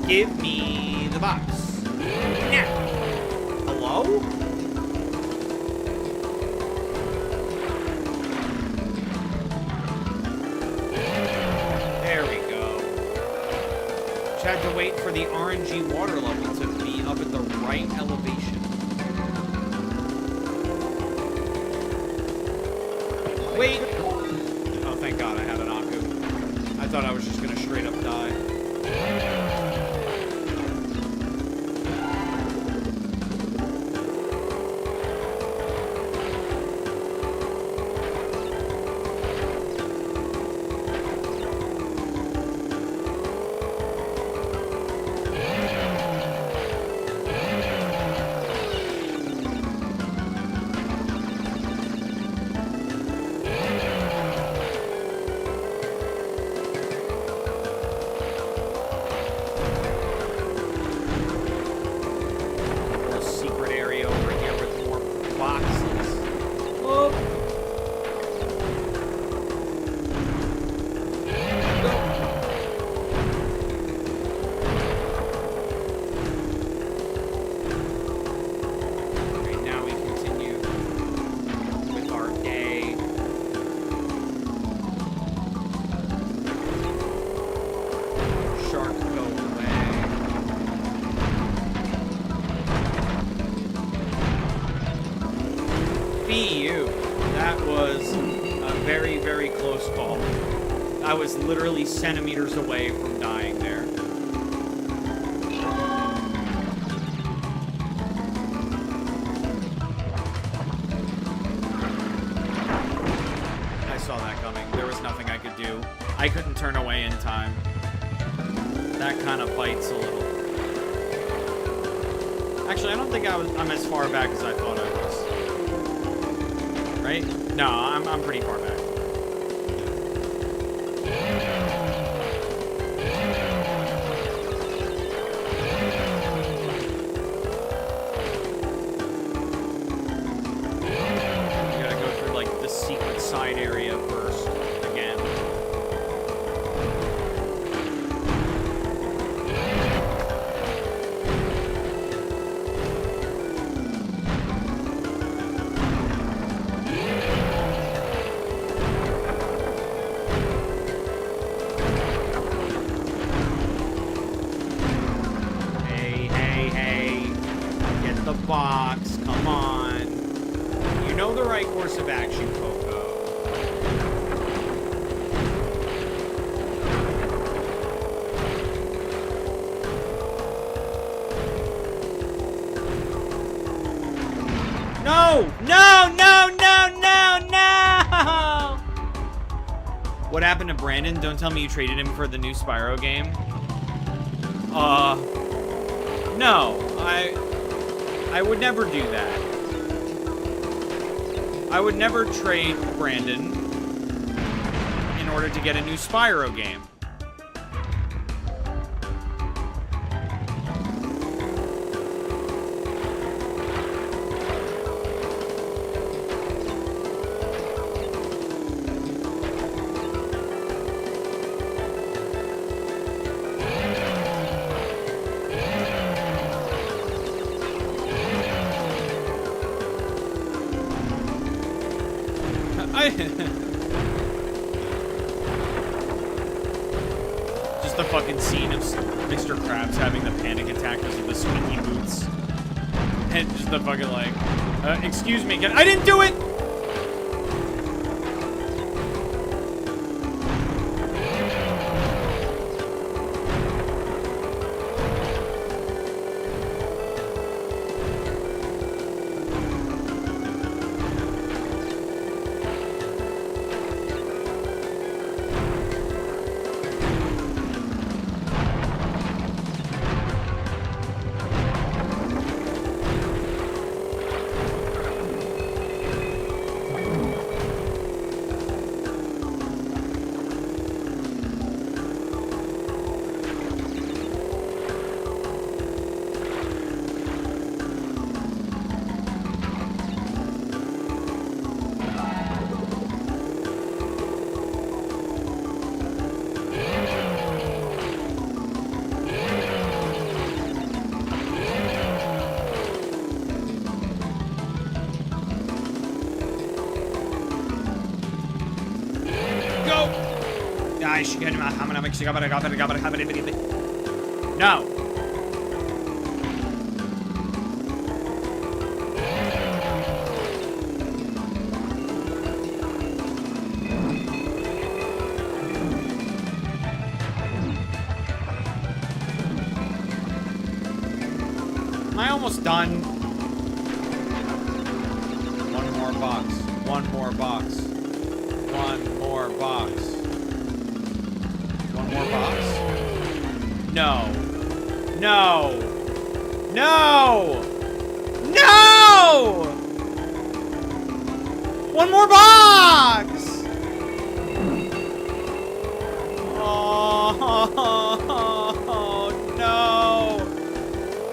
Give me the box. Now. Hello? There we go. Just had to wait for the RNG water level to be up at the right elevation. Wait. Oh, thank God I had an Aku. I thought I was just gonna straight up die. I was literally centimeters away from dying there. I saw that coming. There was nothing I could do. I couldn't turn away in time. That kind of bites a little. Actually, I don't think I'm as far back as I thought I was. Right? No, I'm pretty far back. Box, come on. You know the right course of action, Coco. No! No! No! No! No! No! What happened to Brandon? Don't tell me you traded him for the new Spyro game. No. I would never do that. I would never trade Brandon in order to get a new Spyro game. Just the fucking scene of Mr. Krabs having the panic attack because of the squeaky boots. And just the fucking like, excuse me, I didn't do it! No. Am I almost done? One more box. One more box. One more box. One more box? No. No! No! No! One more box! Oh, no!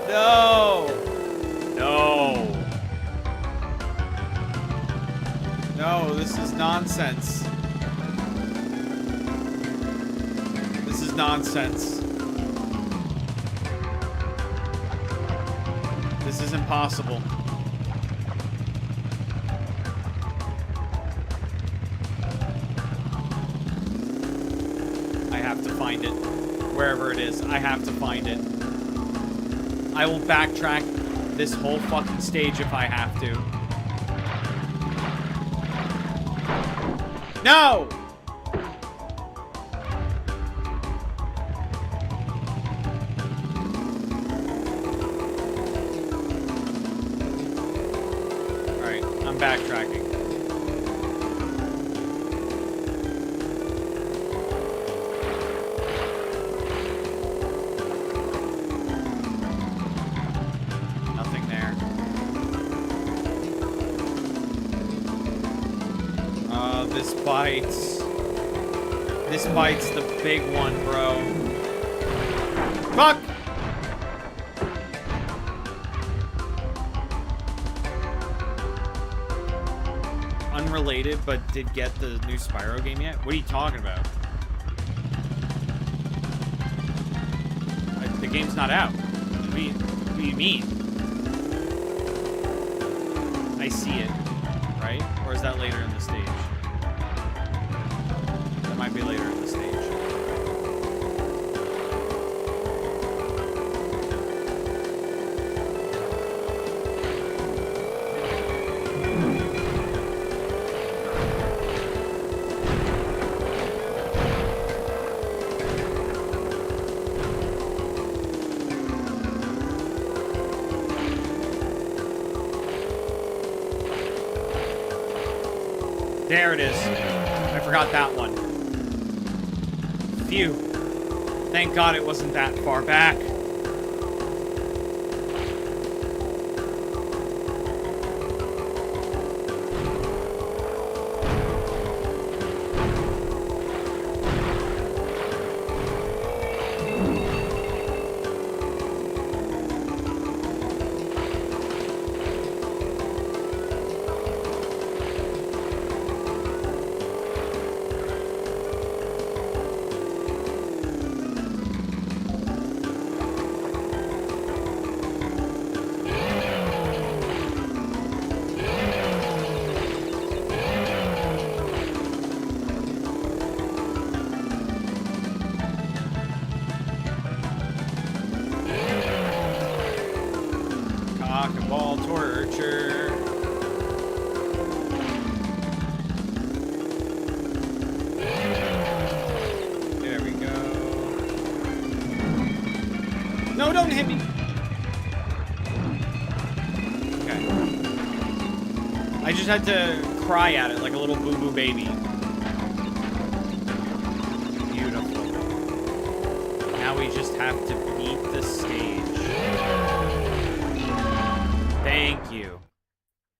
No! No! No, this is nonsense. This is nonsense. This is impossible. I have to find it. Wherever it is, I have to find it. I will backtrack this whole fucking stage if I have to. No! Alright, I'm backtracking. Nothing there. This bites. This bites the big one, bro. Fuck! Unrelated, but did get the new Spyro game yet? What are you talking about? The game's not out. What do you mean? I see it, right? Or is that later in the stage? That might be later in the stage. There it is. I forgot that one. Phew. Thank God it wasn't that far back. No, don't hit me! Okay. I just had to cry at it like a little boo-boo baby. Beautiful. Now we just have to beat the stage. Thank you.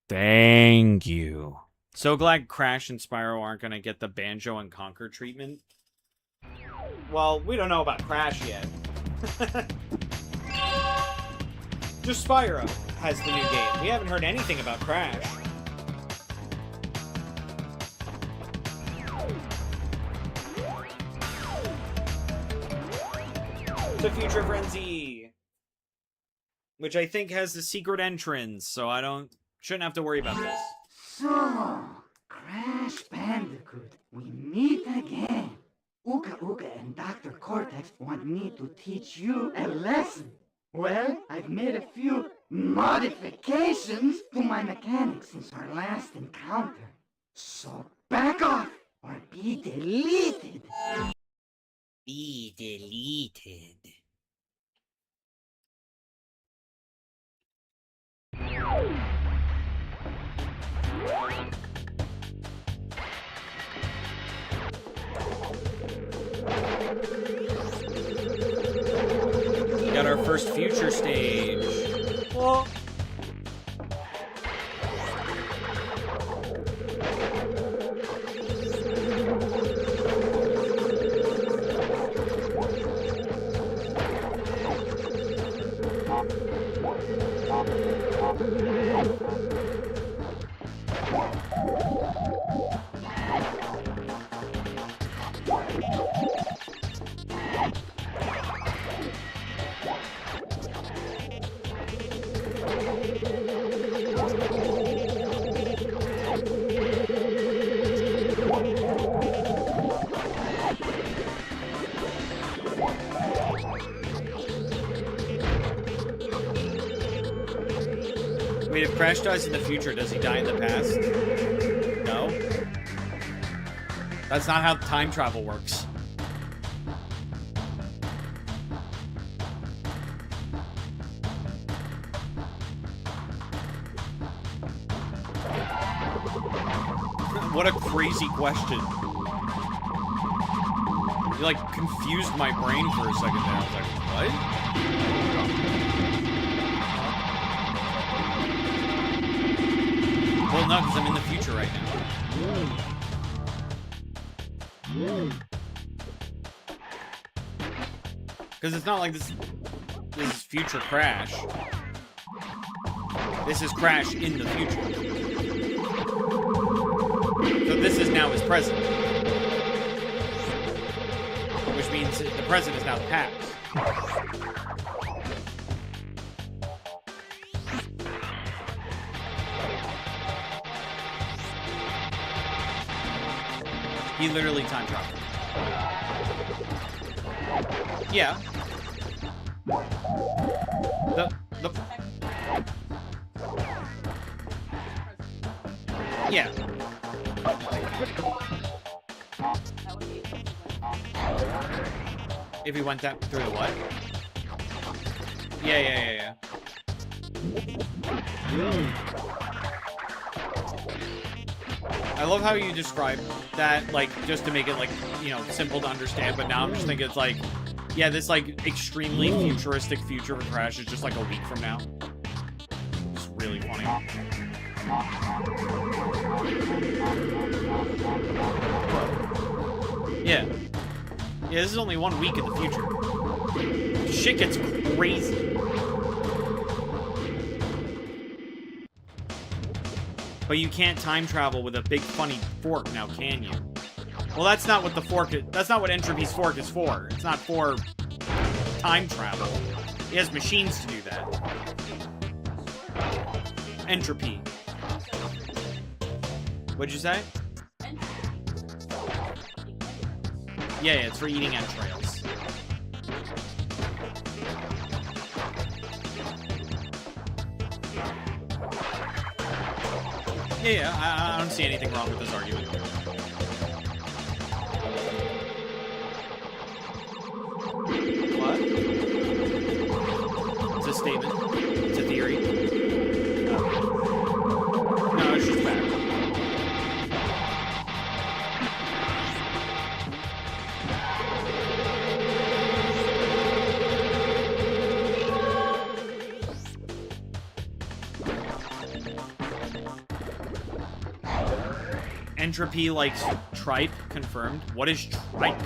Thank you. So glad Crash and Spyro aren't gonna get the Banjo and Conquer treatment. Well, we don't know about Crash yet. Just Spyro has the new game. We haven't heard anything about Crash. The Future Frenzy, which I think has the secret entrance, so shouldn't have to worry about this. So, Crash Bandicoot, we meet again. Uka Uka and Dr. Cortex want me to teach you a lesson. Well, I've made a few modifications to my mechanics since our last encounter. So back off or be deleted. Be deleted. We got our first future stage. Whoa. Wait, if Crash dies in the future, does he die in the past? No? That's not how time travel works. What a crazy question. You, like, confused my brain for a second there. I was like, what? Well, no, because I'm in the future right now. Because it's not like this is future Crash. This is Crash in the future. So this is now his present. Which means the present is now the past. He literally time traveled. Yeah. The yeah. If he went that through the what? Yeah. I love how you describe that, like, just to make it, like, you know, simple to understand, but now I'm just thinking it's like, yeah, this, like, extremely futuristic future for Crash is just, like, a week from now. It's really funny. Yeah. Yeah, this is only 1 week in the future. Shit gets crazy. But you can't time travel with a big funny fork now, can you? Well, that's not what the fork is. That's not what Entropy's fork is for. It's not for time travel. He has machines to do that. Entropy. What'd you say? Yeah, it's for eating entrails. Yeah, I don't see anything wrong with this argument. What? It's a statement. It's a theory. No, it's just fact. Entropy likes tripe, confirmed. What is tripe?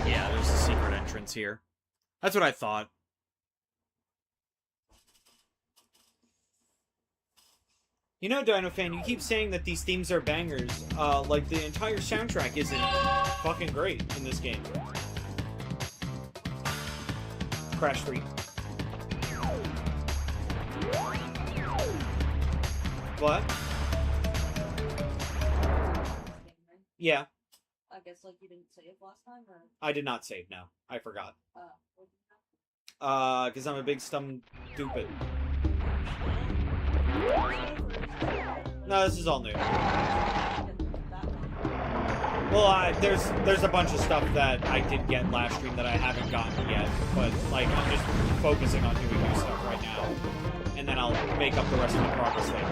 Yeah, there's a secret entrance here. That's what I thought. You know, Dino Fan, you keep saying that these themes are bangers. Like, the entire soundtrack isn't fucking great in this game. Crash 3. What? Yeah. I guess, like, you didn't save last time, or? I did not save, no. I forgot. What did you have? Because I'm a big stupid. No, this is all new. Well, there's a bunch of stuff that I did get last stream that I haven't gotten yet, but, like, I'm just focusing on doing new stuff right now. And then I'll make up the rest of the progress later.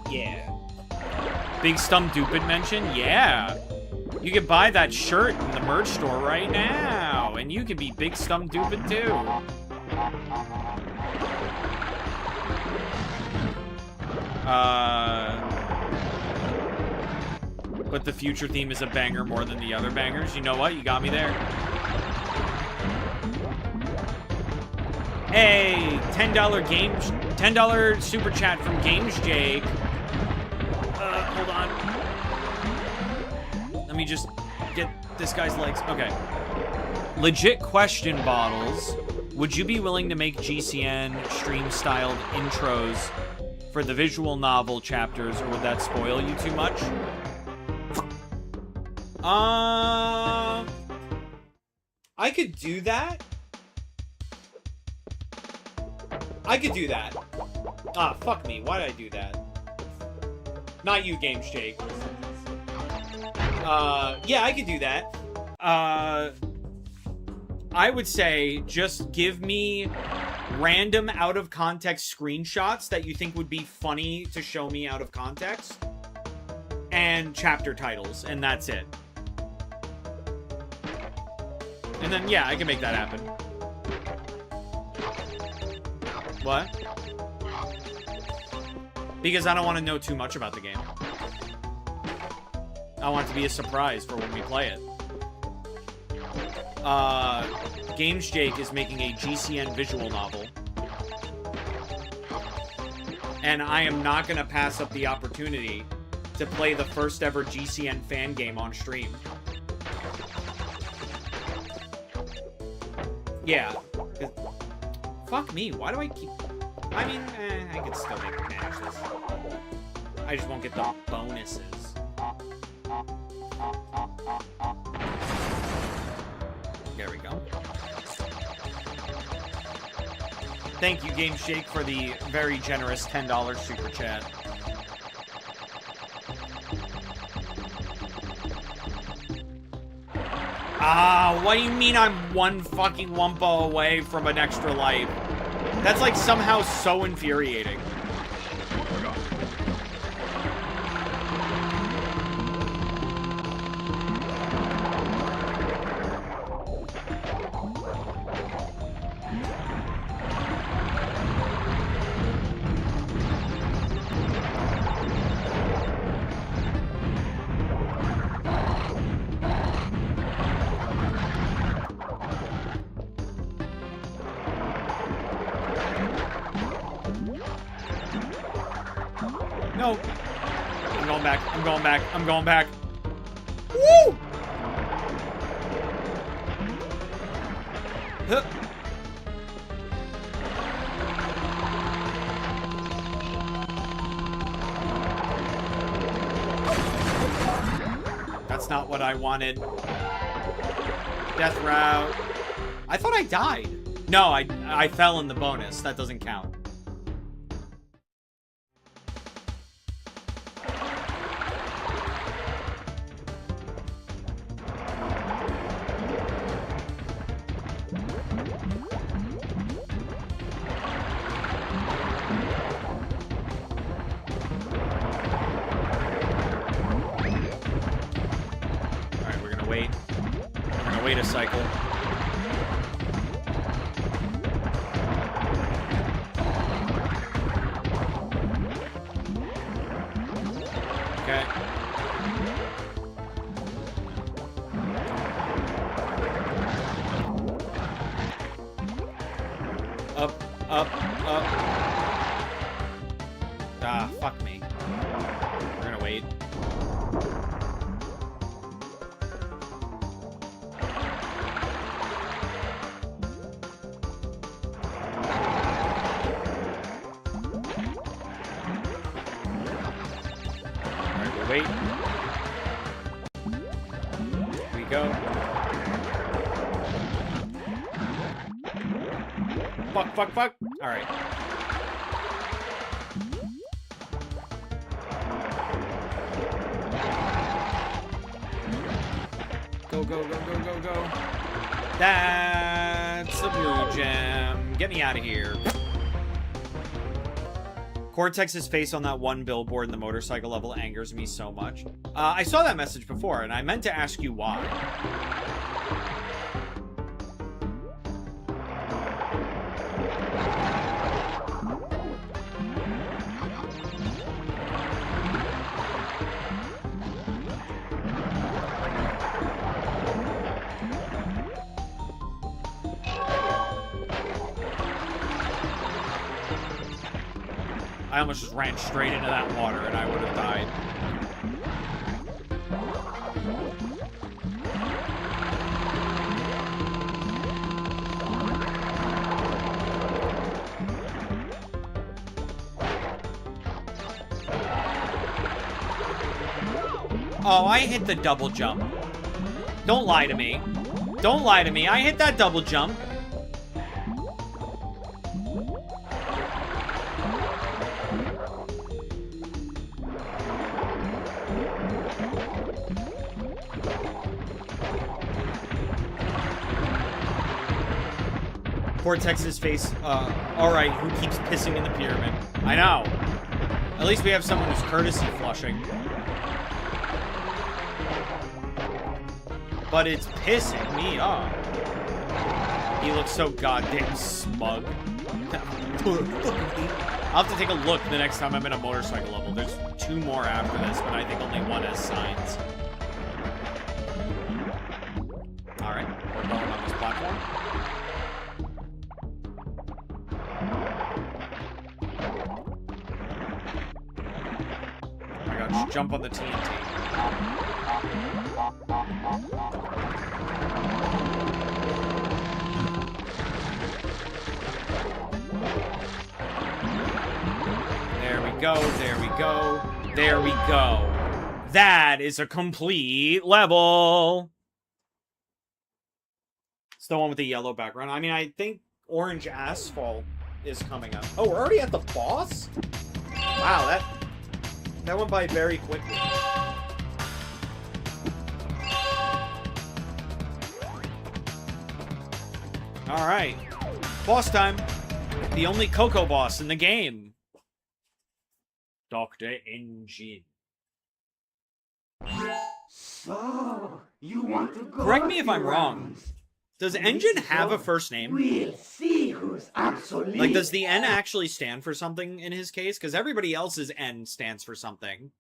Yeah. Big stupid mention? Yeah. You can buy that shirt in the merch store right now, and you can be big stupid too. But the future theme is a banger more than the other bangers. You know what? You got me there. Hey, $10 super chat from Games Jake. Hold on. Let me just get this guy's legs. Okay. Legit question, Bottles. Would you be willing to make GCN stream-styled intros for the visual novel chapters, or would that spoil you too much? I could do that. Ah, fuck me. Why did I do that? Not you, Games Jake. Yeah, I could do that. I would say just give me random out-of-context screenshots that you think would be funny to show me out of context. And chapter titles, and that's it. And then, yeah, I can make that happen. What? Because I don't want to know too much about the game. I want it to be a surprise for when we play it. Games Jake is making a GCN visual novel. And I am not going to pass up the opportunity to play the first ever GCN fan game on stream. Yeah. Fuck me, why do I keep... I mean, I could still manage this. I just won't get the bonuses. There we go. Thank you, Game Shake, for the very generous $10 super chat. What do you mean I'm one fucking Wumpa away from an extra life? That's like somehow so infuriating. No. I'm going back. I'm going back. I'm going back. Woo! Huh. That's not what I wanted. Death route. I thought I died. No, I fell in the bonus. That doesn't count. up. Ah, fuck me. We're gonna wait. Alright, we'll wait. Here we go. Fuck. Alright. Go. That's a blue gem. Get me out of here. Cortex's face on that one billboard in the motorcycle level angers me so much. I saw that message before, and I meant to ask you why. I almost just ran straight into that water and I would have died. Oh, I hit the double jump. Don't lie to me. Don't lie to me. I hit that double jump. Cortex's face, alright, who keeps pissing in the pyramid? I know. At least we have someone who's courtesy flushing. But it's pissing me off. He looks so goddamn smug. I'll have to take a look the next time I'm in a motorcycle level. There's 2 more after this, but I think only 1 has signs. Alright, we're going on this platform. Oh my god, just jump on the TNT. There we go, there we go, there we go. That is a complete level. It's the one with the yellow background. I mean, I think orange asphalt is coming up. Oh, we're already at the boss? Wow, that went by very quickly. Alright. Boss time. The only Coco boss in the game. Dr. Engine. So, you want to go? Correct me if I'm wrong. rounds? Does Engine have a first name? We'll see who's obsolete. Like, does the N actually stand for something in his case? Because everybody else's N stands for something.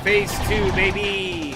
Phase 2, baby!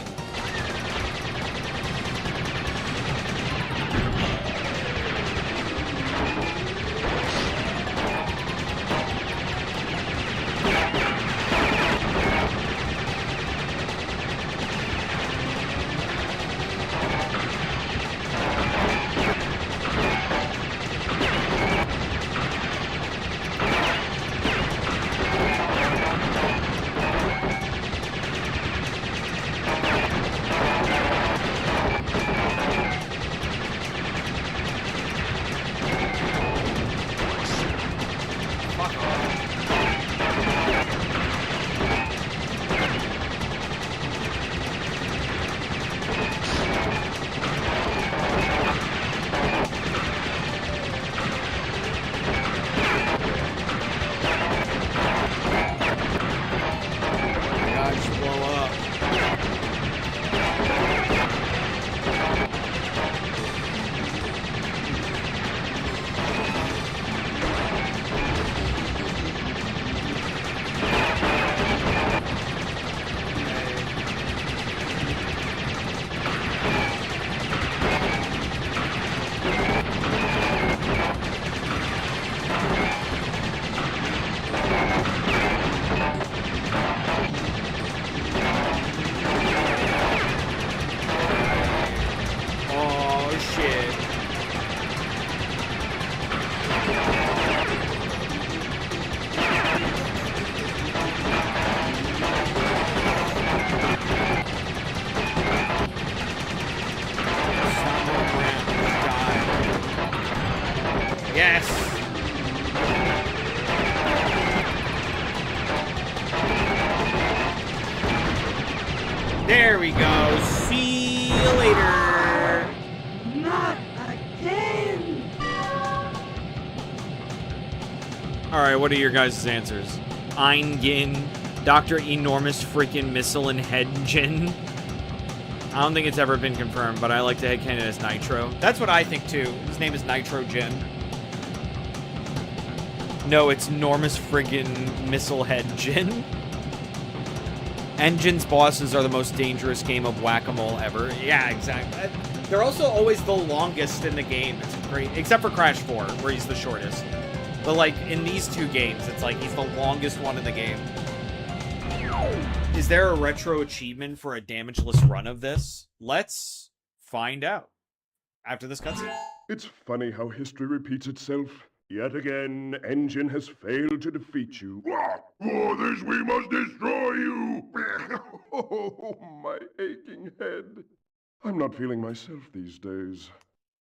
There we go. See you later. Not again! Alright, what are your guys' answers? Eingin, Dr. Enormous Freaking Missile and Headjin. I don't think it's ever been confirmed, but I like to headcanon as Nitro. That's what I think too. His name is Nitro Jin. No, it's Enormous Friggin' Missile Head Jin. Engine's bosses are the most dangerous game of whack-a-mole ever. Yeah, exactly. They're also always the longest in the game. It's great. Except for Crash 4, where he's the shortest. But, like, in these two games, it's like he's the longest one in the game. Is there a retro achievement for a damageless run of this? Let's find out after this cutscene. It's funny how history repeats itself. Yet again, Engine has failed to defeat you. For this we must destroy you! Oh, my aching head. I'm not feeling myself these days.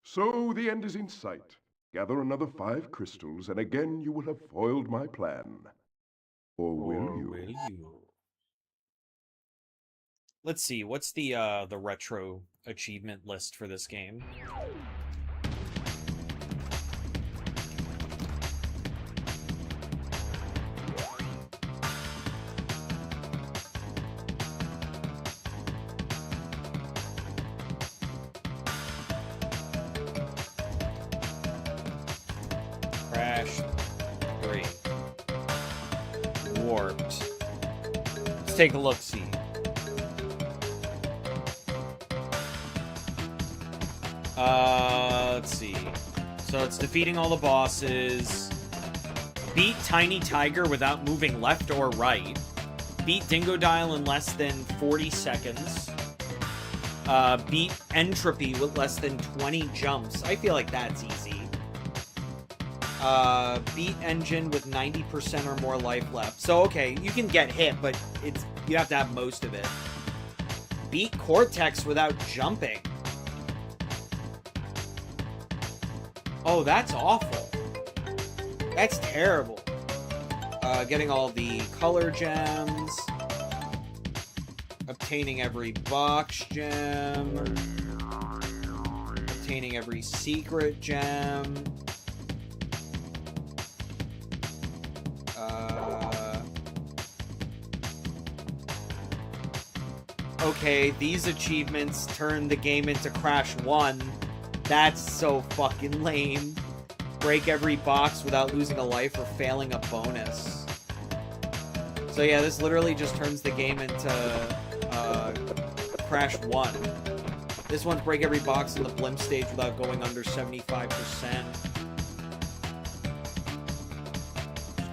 So the end is in sight. Gather another 5 crystals, and again you will have foiled my plan. Or will you? Let's see, what's the retro achievement list for this game? Crash 3. Warped. Let's take a look-see. Let's see. So it's defeating all the bosses. Beat Tiny Tiger without moving left or right. Beat Dingodile in less than 40 seconds. Beat Entropy with less than 20 jumps. I feel like that's easy. Beat Engine with 90% or more life left. So, okay, you can get hit, but you have to have most of it. Beat Cortex without jumping. Oh, that's awful. That's terrible. Getting all the color gems. Obtaining every box gem. Obtaining every secret gem. Okay, these achievements turn the game into Crash 1. That's so fucking lame. Break every box without losing a life or failing a bonus. So yeah, this literally just turns the game into Crash 1. This one's break every box in the blimp stage without going under 75%.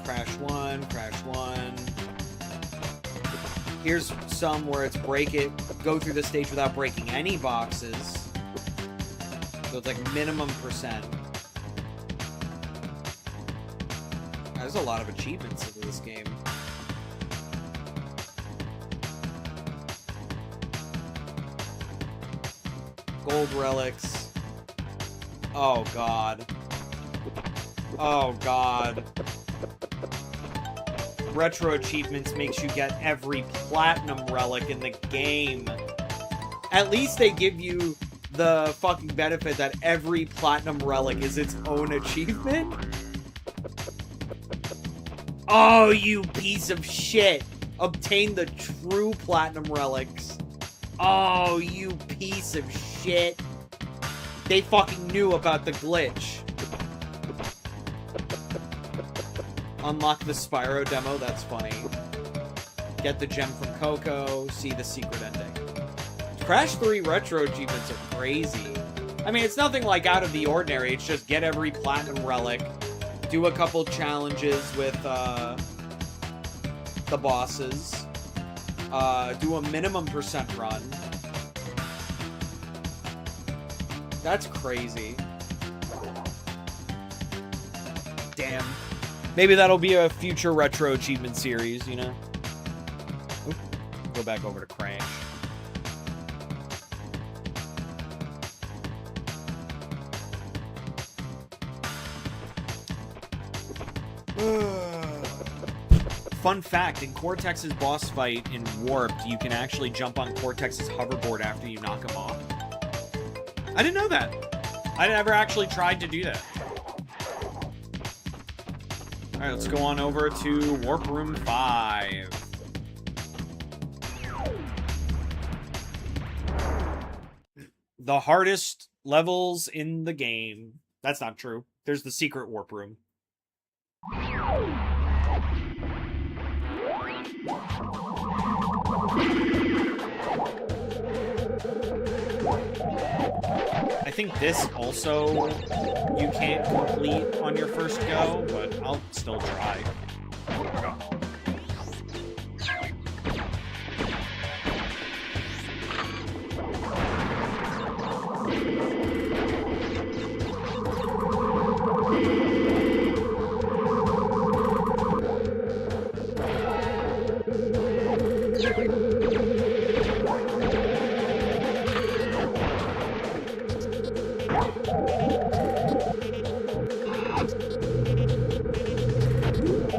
Crash 1, Crash 1. Here's some where it's break it, go through the stage without breaking any boxes. So it's like minimum percent. There's a lot of achievements into this game. Gold relics. Oh god. Oh god. Retro achievements makes you get every platinum relic in the game. At least they give you the fucking benefit that every platinum relic is its own achievement. Oh, you piece of shit. Obtain the true platinum relics. Oh, you piece of shit. They fucking knew about the glitch. Unlock the Spyro demo, that's funny. Get the gem from Coco, see the secret ending. Crash 3 retro achievements are crazy. I mean, it's nothing like out of the ordinary, it's just get every platinum relic, do a couple challenges with the bosses, do a minimum percent run. That's crazy. Damn. Maybe that'll be a future retro achievement series, you know? Oop. Go back over to Crash. Fun fact, in Cortex's boss fight in Warped, you can actually jump on Cortex's hoverboard after you knock him off. I didn't know that. I never actually tried to do that. Alright, let's go on over to Warp Room 5. The hardest levels in the game. That's not true. There's the secret Warp Room. I think this also you can't complete on your first go, but I'll still try.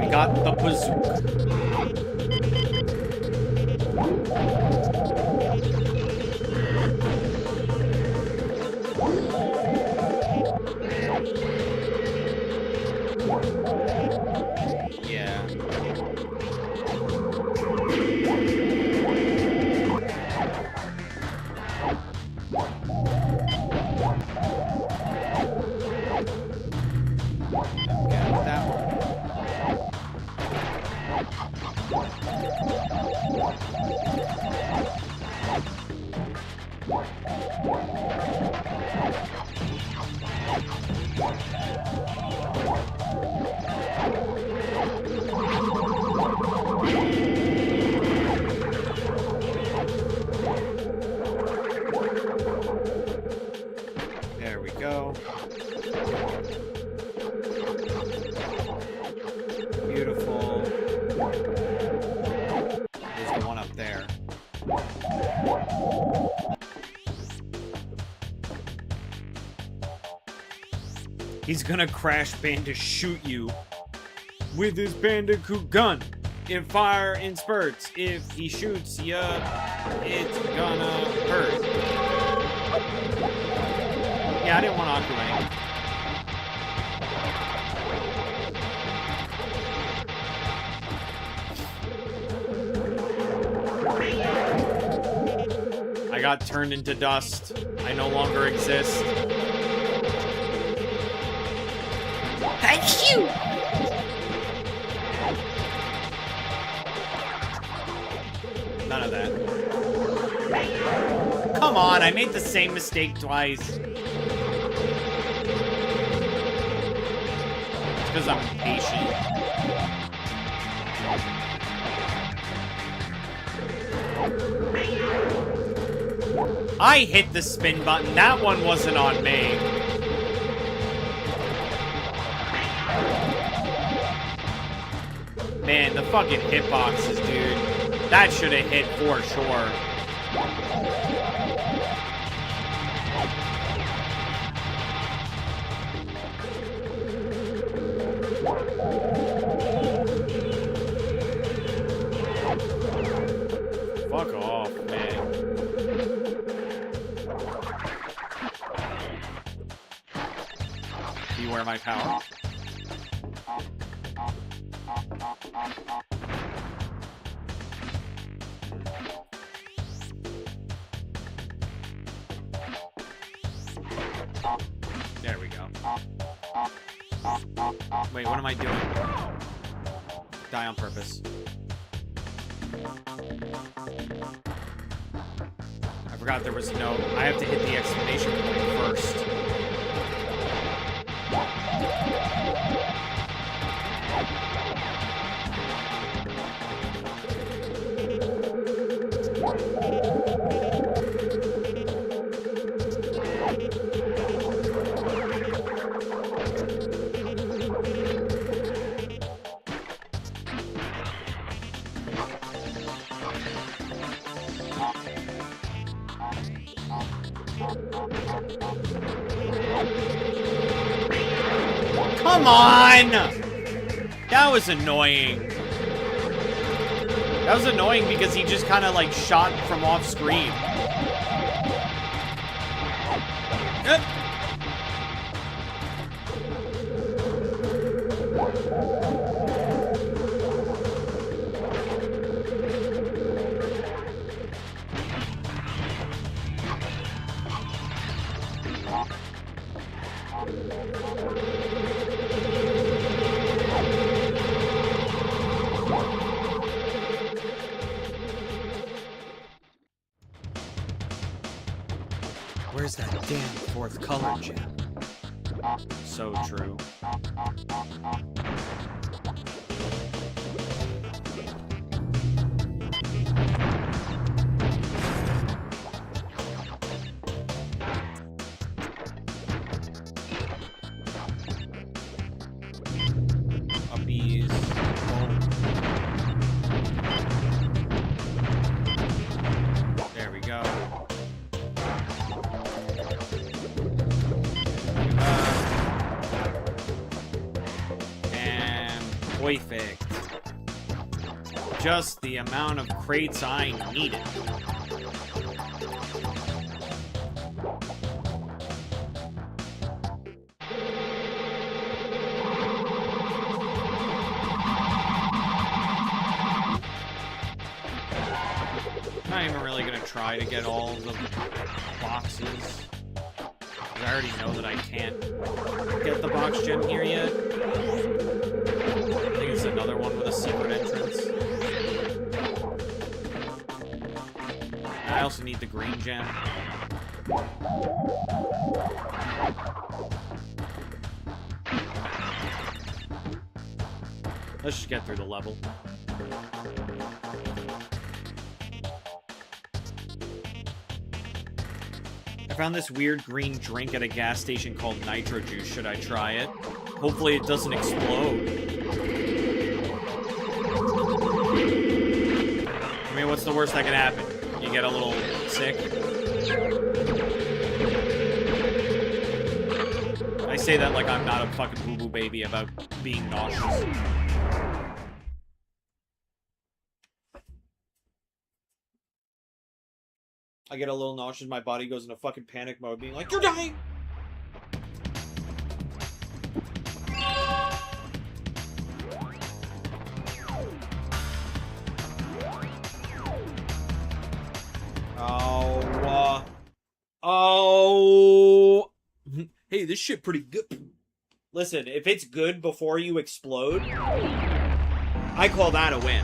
Got the bazooka. Yeah. Got that one. There we go. Beautiful. There's the one up there. He's gonna Crash Bandicoot you with his Bandicoot gun. It fire in spurts. If he shoots ya, it's gonna hurt. Yeah, I didn't want Aquaman. I got turned into dust. I no longer exist. None of that. Come on, I made the same mistake twice. It's because I'm impatient. I hit the spin button. That one wasn't on me. Man, the fucking hitboxes, dude. That should have hit for sure. Fuck off, man. Beware my power. There we go. Wait, what am I doing? Die on purpose. I forgot there was no... I have to hit the exclamation point first. Come on! That was annoying. That was annoying because he just kind of like shot from off screen. Where's that damn fourth color gem? So true. Uppies. There we go. Perfect. Just the amount of crates I needed. I'm not even really gonna try to get all the boxes. I already know that I can't get the box gem here yet. I think it's another one with a secret entrance. I also need the green gem. Let's just get through the level. I found this weird green drink at a gas station called Nitro Juice. Should I try it? Hopefully it doesn't explode. I mean, what's the worst that could happen? You get a little sick? I say that like I'm not a fucking boo-boo baby about being nauseous. I get a little nauseous, my body goes into fucking panic mode, being like, you're dying! Oh, hey, this shit pretty good. Listen, if it's good before you explode, I call that a win.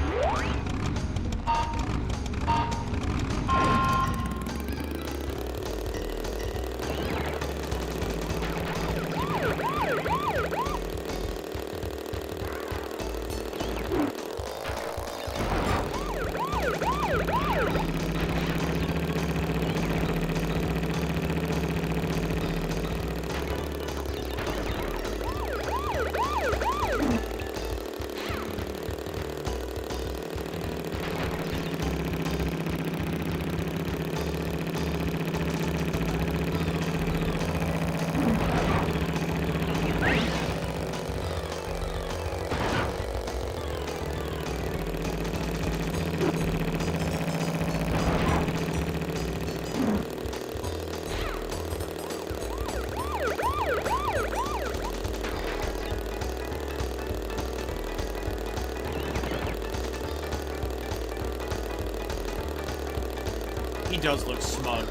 He does look smug.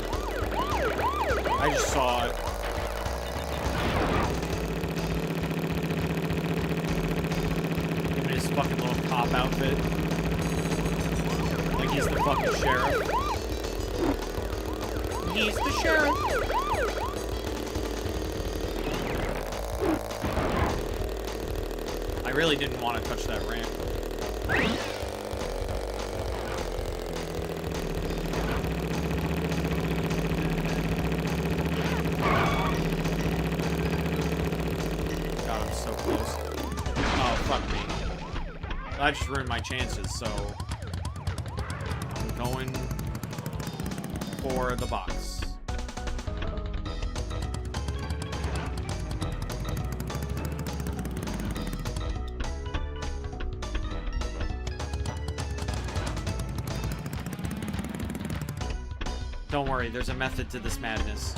I just saw it. In his fucking little cop outfit. Like he's the fucking sheriff. He's the sheriff. I really didn't want to touch that ramp. God, I'm so close. Oh, fuck me. I just ruined my chances, so... I'm going for the box. Don't worry, there's a method to this madness.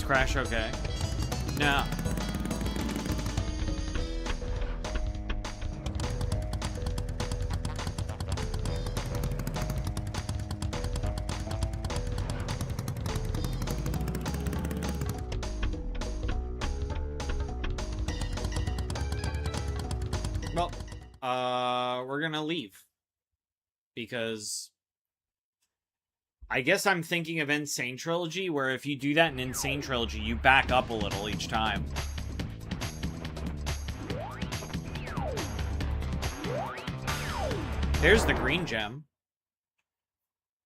Crash okay? No. Well, we're gonna leave. Because I guess I'm thinking of Insane Trilogy, where if you do that in Insane Trilogy, you back up a little each time. There's the green gem.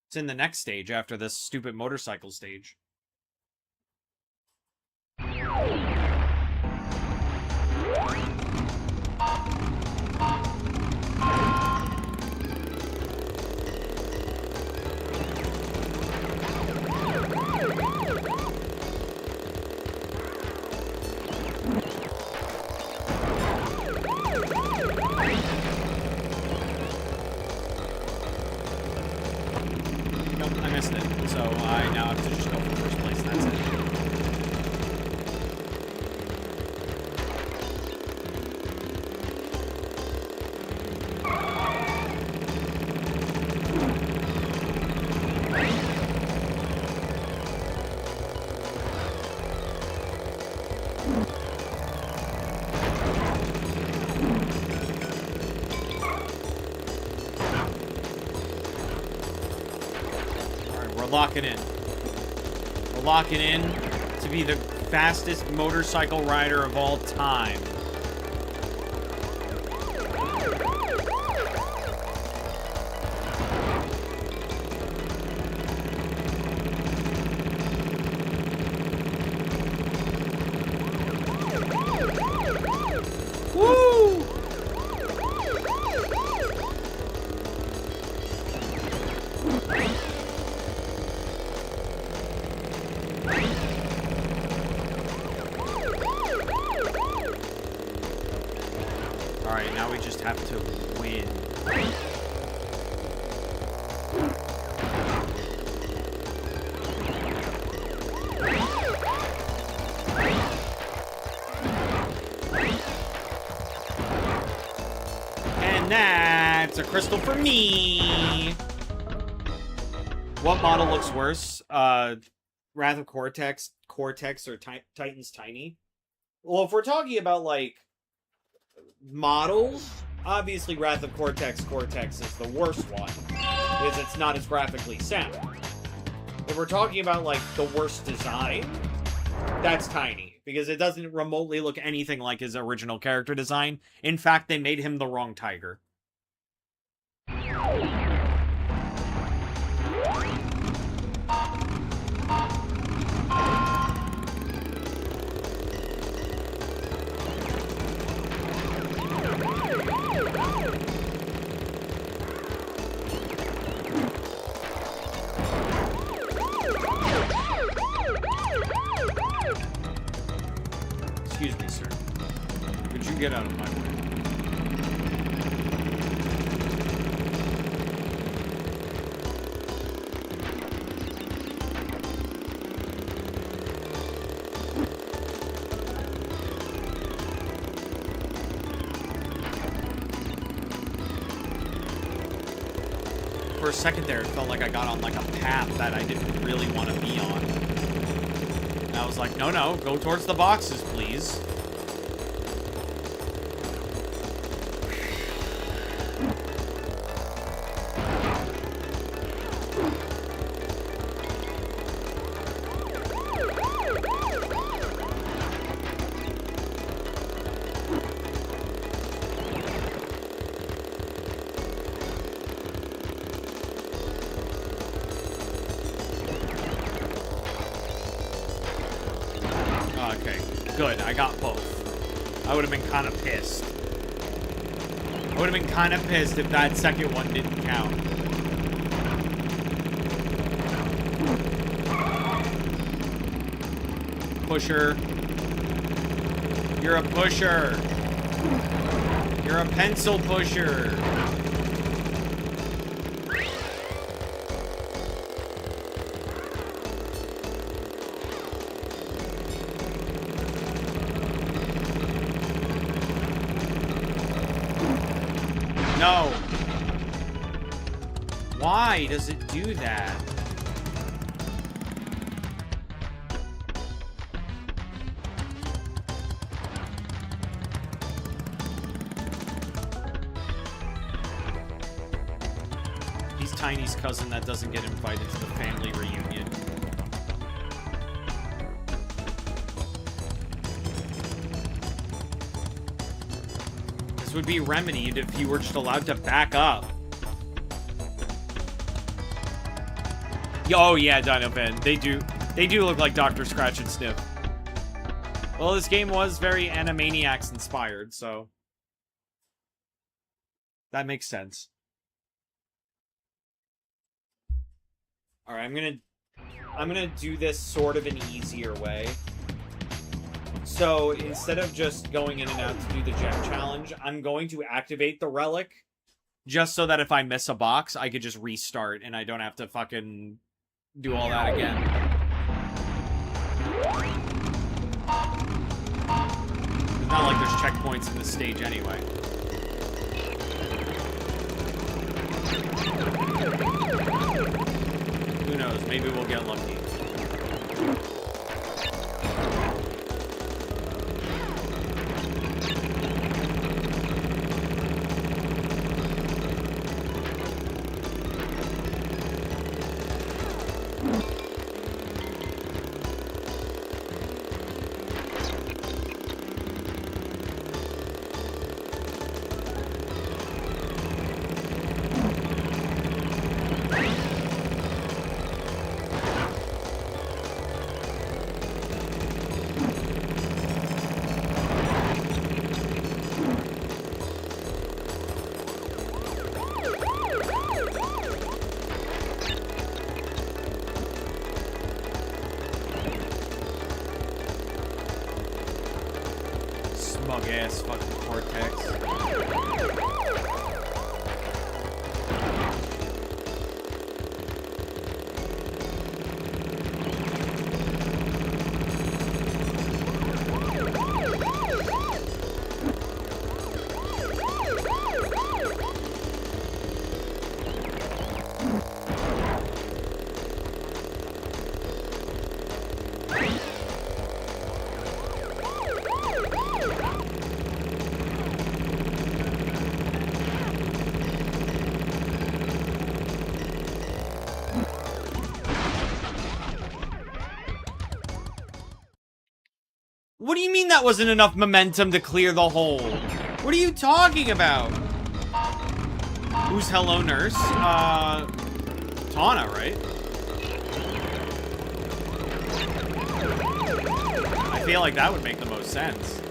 It's in the next stage after this stupid motorcycle stage. So I now have to just go for first place, and that's it. Locking in. We're locking in to be the fastest motorcycle rider of all time. Woo! Alright, now we just have to win. And that's a crystal for me! What model looks worse? Wrath of Cortex, or Titan's Tiny? Well, if we're talking about, like, models, obviously Wrath of Cortex is the worst one, because it's not as graphically sound. If we're talking about, like, the worst design, that's Tiny, because it doesn't remotely look anything like his original character design. In fact, they made him the wrong tiger. Excuse me, sir. Could you get out of my way? For a second there, it felt like I got on like a path that I didn't really want to be on. And I was like, no, no, go towards the boxes, please. Okay, good. I got both. I would have been kind of pissed. I would have been kind of pissed if that second one didn't count. Pusher. You're a pusher. You're a pencil pusher. No. Why does it do that? He's Tiny's cousin that doesn't get invited to the family reunion. Would be remedied if you were just allowed to back up. Oh yeah, Dinofan. They do look like Dr. Scratch and Sniff. Well, this game was very Animaniacs inspired, so that makes sense. All right, I'm gonna do this sort of an easier way. So instead of just going in and out to do the jet challenge, I'm going to activate the relic just so that if I miss a box, I could just restart and I don't have to fucking do all that again. It's not like there's checkpoints in this stage anyway. Who knows? Maybe we'll get lucky. Smug-ass fucking Cortex. What do you mean that wasn't enough momentum to clear the hole? What are you talking about? Who's Hello Nurse? katana, right? I feel like that would make the most sense.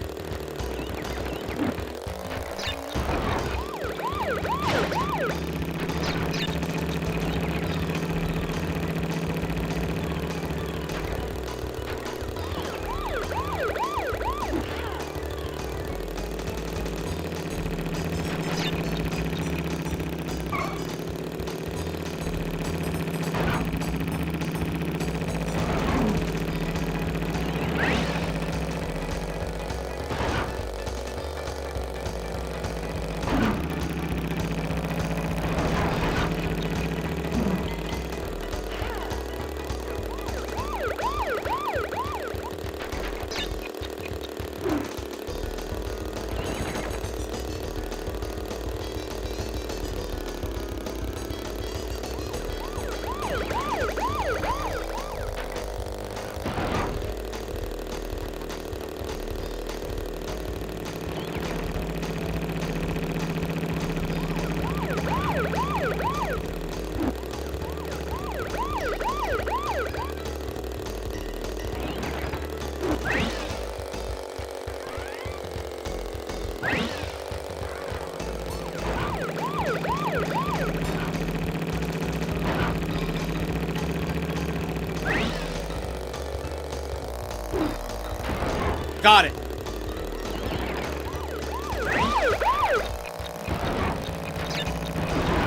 Got it.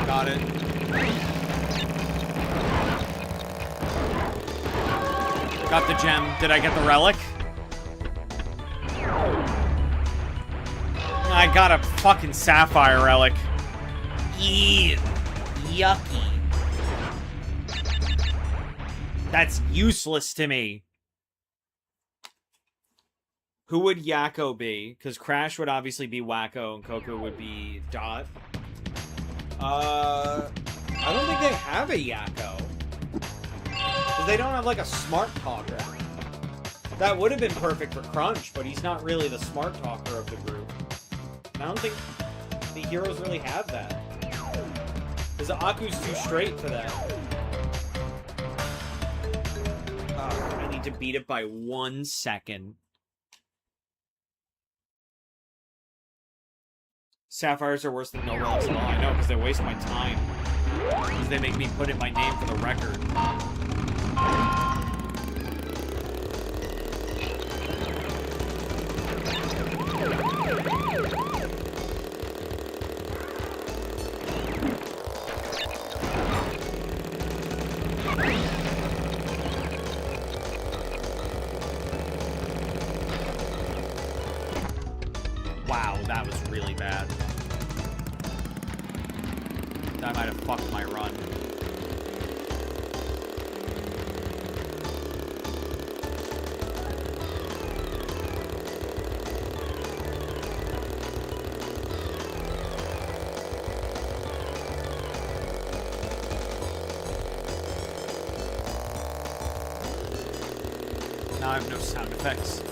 Got it. Got the gem. Did I get the relic? I got a fucking sapphire relic. Ew. Yucky. That's useless to me. Who would Yakko be? Because Crash would obviously be Wacko and Coco would be Dot. I don't think they have a Yakko. Because they don't have, like, a smart talker. That would have been perfect for Crunch, but he's not really the smart talker of the group. And I don't think the heroes really have that. Because Aku's too straight for that. I need to beat it by 1 second. Sapphires are worse than no relics at all. I know, because they waste my time. Because they make me put in my name for the record. Wow, that was really bad. That might have fucked my run. Now I have no sound effects.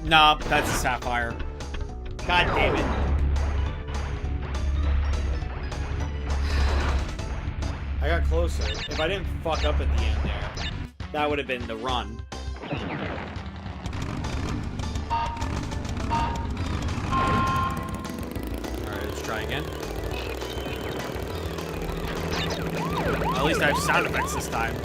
Nah, that's a sapphire. God damn it. I got closer. If I didn't fuck up at the end there, that would have been the run. Alright, let's try again. At least I have sound effects this time.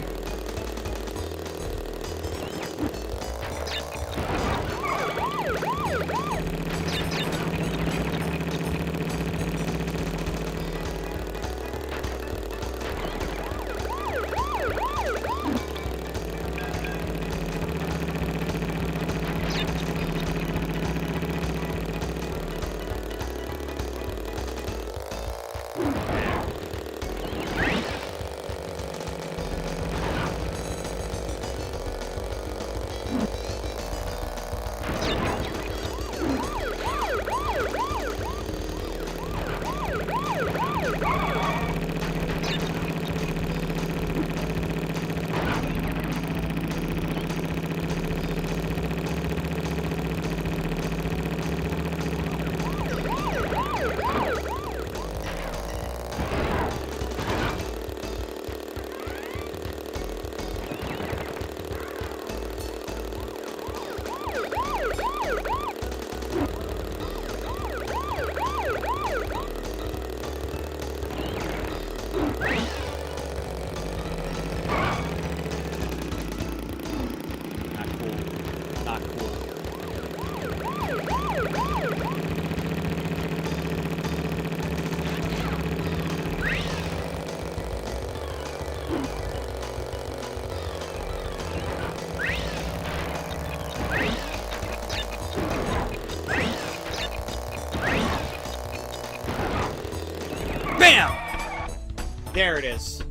There it is.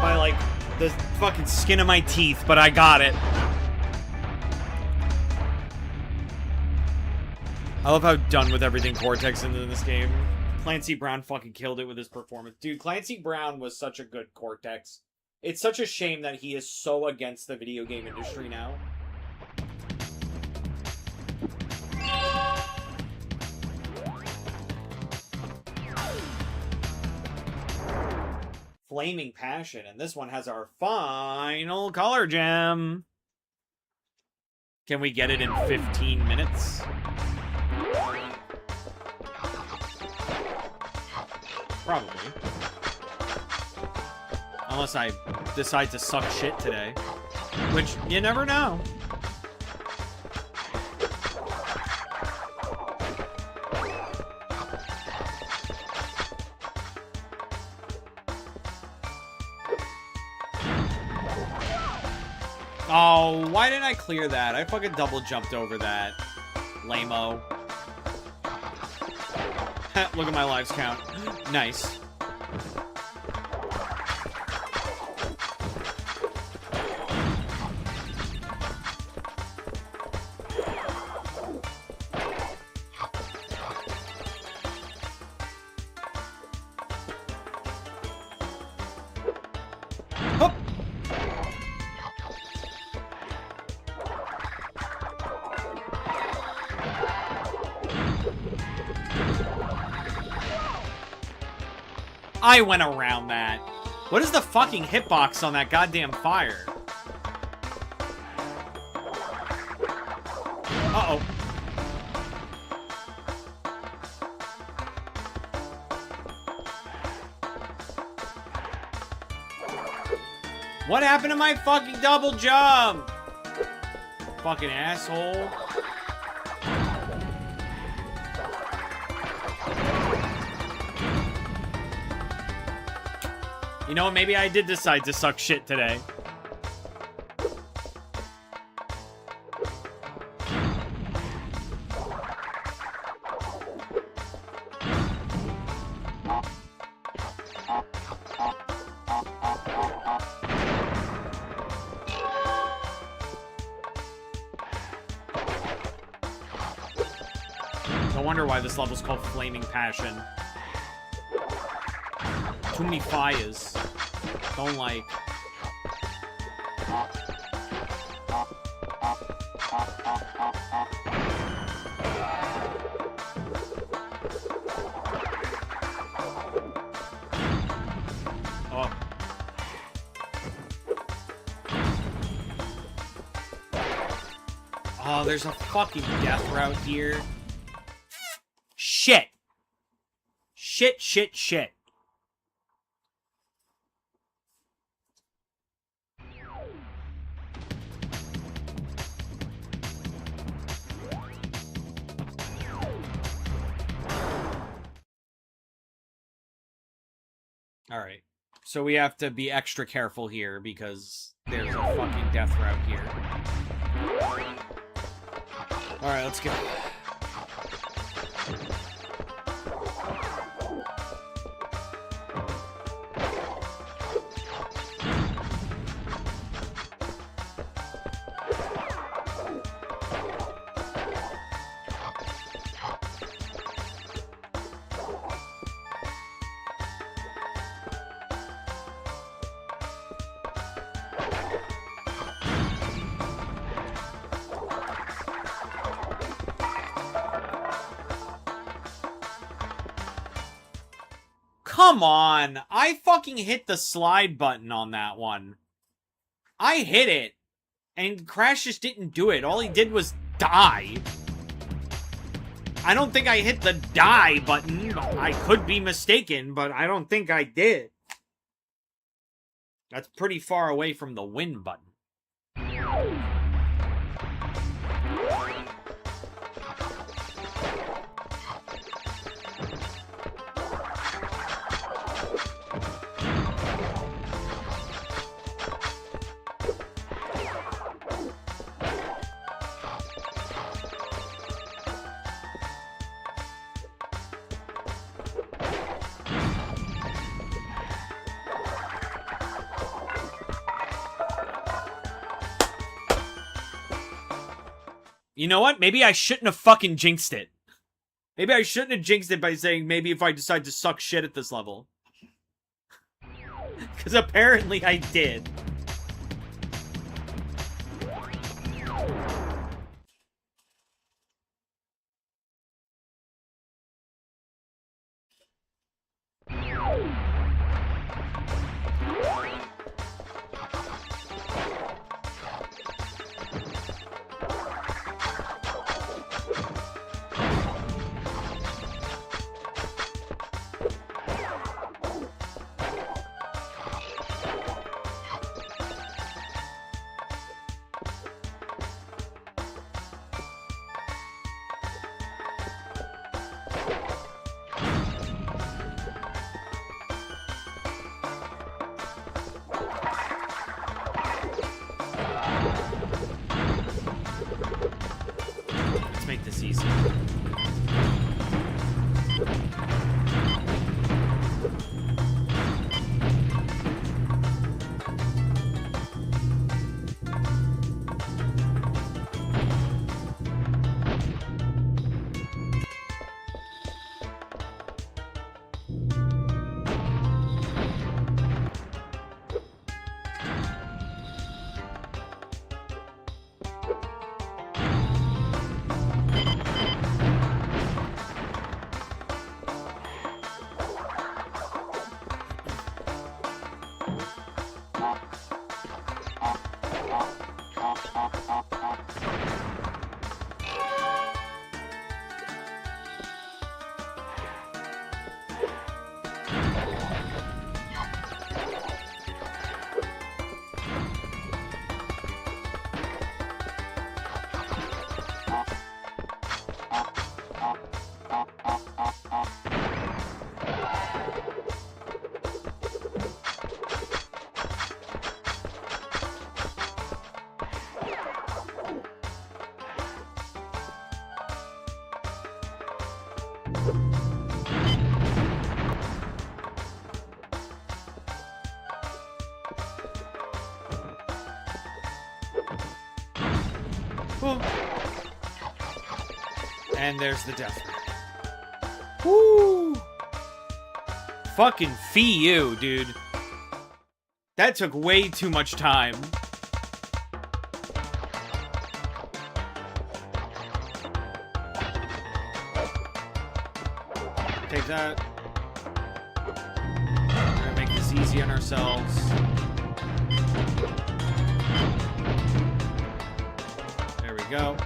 By, like, the fucking skin of my teeth, but I got it. I love how done with everything Cortex is in this game. Clancy Brown fucking killed it with his performance. Dude, Clancy Brown was such a good Cortex. It's such a shame that he is so against the video game industry now. Flaming Passion, and this one has our final color gem. Can we get it in 15 minutes? Probably. Unless I decide to suck shit today. Which, you never know. Oh, why didn't I clear that? I fucking double jumped over that. Lame-o. Look at my lives count. Nice. I went around that. What is the fucking hitbox on that goddamn fire? Uh-oh. What happened to my fucking double jump? Fucking asshole. You know, maybe I did decide to suck shit today. No wonder why this level's called Flaming Passion. Too many fires. Don't like. Oh. Oh, there's a fucking death route here. Shit. shit, shit, shit. Alright. So we have to be extra careful here because there's a fucking death route here. Alright, let's go. Come on! I fucking hit the slide button on that one. I hit it. And Crash just didn't do it. All he did was die. I don't think I hit the die button. I could be mistaken, but I don't think I did. That's pretty far away from the win button. You know what? Maybe I shouldn't have fucking jinxed it. Maybe I shouldn't have jinxed it by saying maybe if I decide to suck shit at this level. Because apparently I did. Make this easy. And there's the death ray. Woo! Fucking fee you, dude. That took way too much time. Take that. We're gonna make this easy on ourselves. There we go.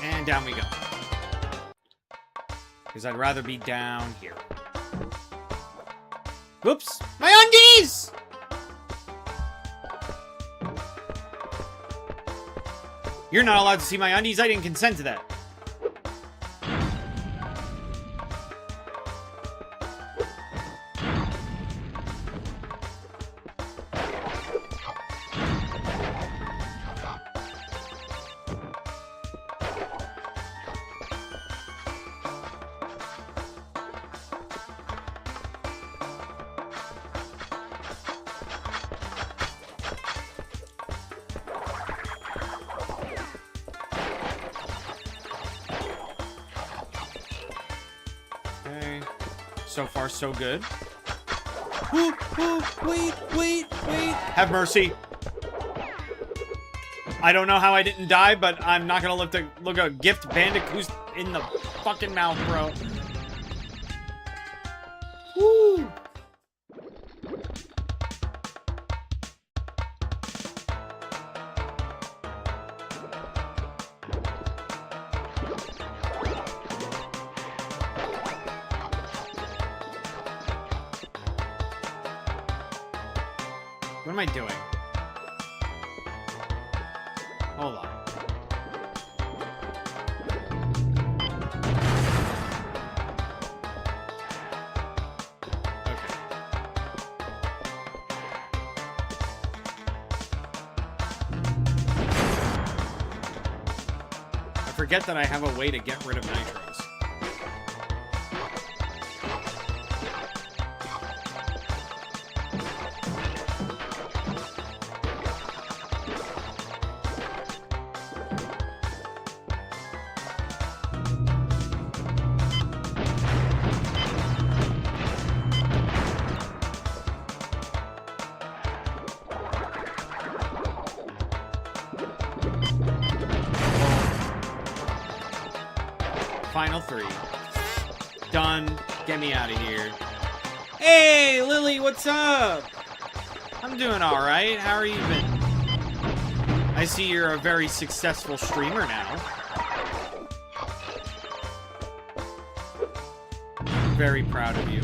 And down we go. Because I'd rather be down here. Whoops! My undies! You're not allowed to see my undies. I didn't consent to that. So far, so good. Ooh, ooh, wait. Have mercy. I don't know how I didn't die, but I'm not gonna look a gift Bandicoot in the fucking mouth, bro. Woo! What am I doing? Hold on. Okay. I forget that I have a way to get rid of nitros. Final 3. Done. Get me out of here. Hey, Lily, what's up? I'm doing alright. How are you been? I see you're a very successful streamer now. Very proud of you.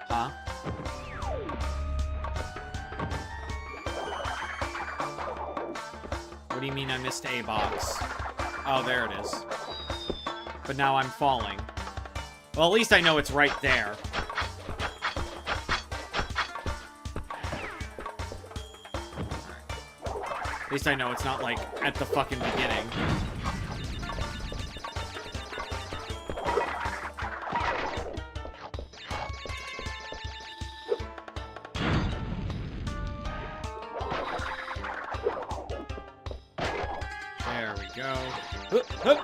Huh? What do you mean I missed a box? Oh, there it is. But now I'm falling. Well, at least I know it's right there. At least I know it's not, like, at the fucking beginning. There we go. Hup, hup.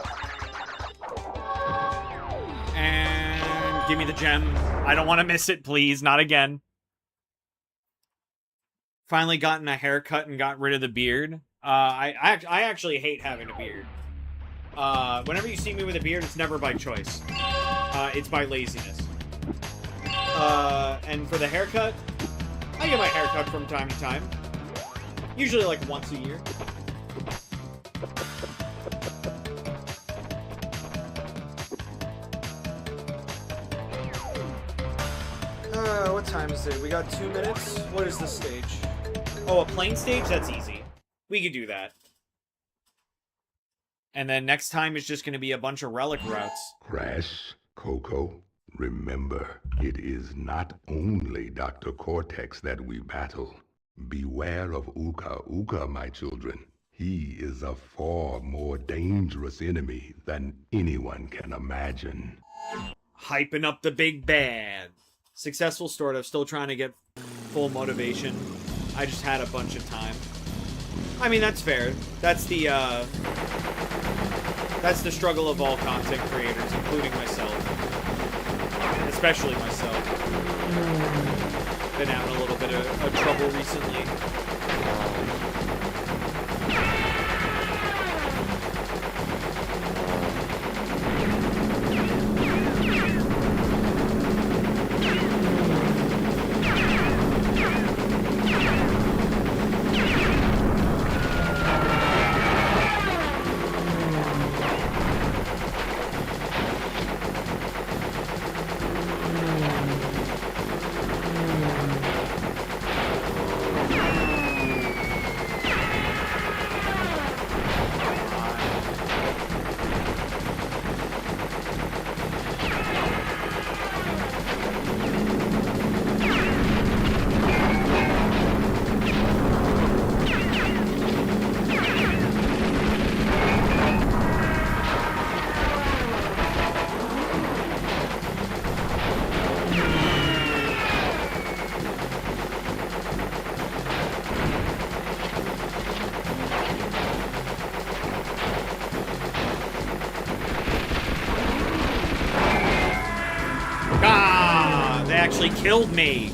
And give me the gem. I don't want to miss it, please. Not again. Finally gotten a haircut and got rid of the beard. I actually hate having a beard. Whenever you see me with a beard, it's never by choice. It's by laziness. And for the haircut, I get my haircut from time to time. Usually like once a year. What time is it? We got 2 minutes? What is this stage? Oh, a plane stage? That's easy. We could do that. And then next time is just going to be a bunch of relic routes. Crash, Coco, remember, it is not only Dr. Cortex that we battle. Beware of Uka Uka, my children. He is a far more dangerous enemy than anyone can imagine. Hyping up the big bad. Successful startup, still trying to get full motivation. I just had a bunch of time. I mean, that's fair. That's the struggle of all content creators, including myself. Especially myself. Been having a little bit of trouble recently. Actually killed me.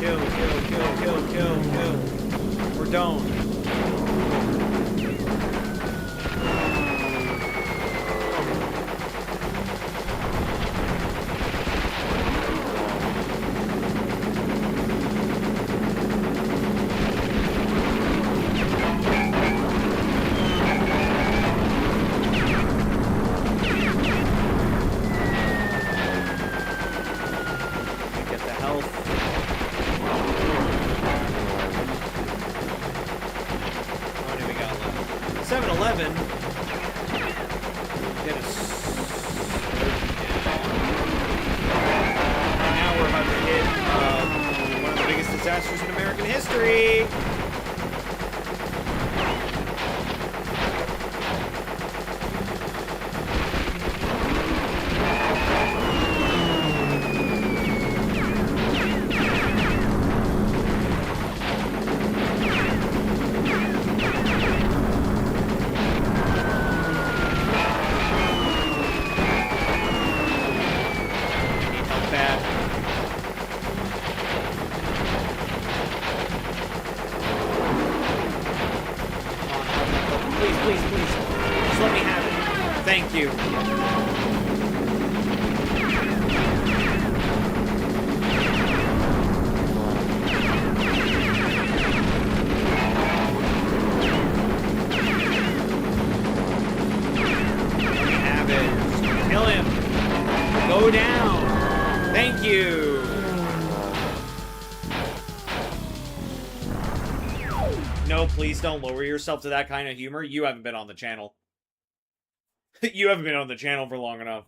Kill. Or don't. Get the health. How many we got left? 7-Eleven. Get us. And now we're about to hit one of the biggest disasters in American history. Please. Just let me have it. Thank you. Let me have it. Just kill him. Go down. Thank you. No, please don't lower yourself to that kind of humor. You haven't been on the channel. You haven't been on the channel for long enough.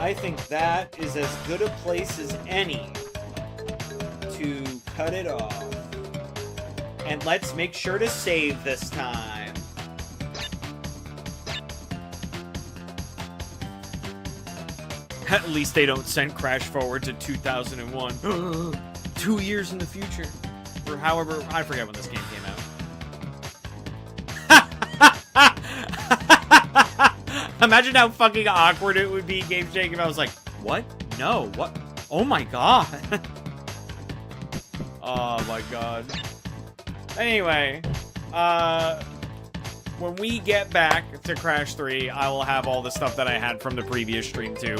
I think that is as good a place as any to cut it off. And let's make sure to save this time. At least they don't send Crash forward to 2001. 2 years in the future. Or however, I forget when this game came out. Imagine how fucking awkward it would be, Game Shake, if I was like, what? No, what? Oh my god. Oh my god. Anyway, when we get back to Crash 3, I will have all the stuff that I had from the previous stream too.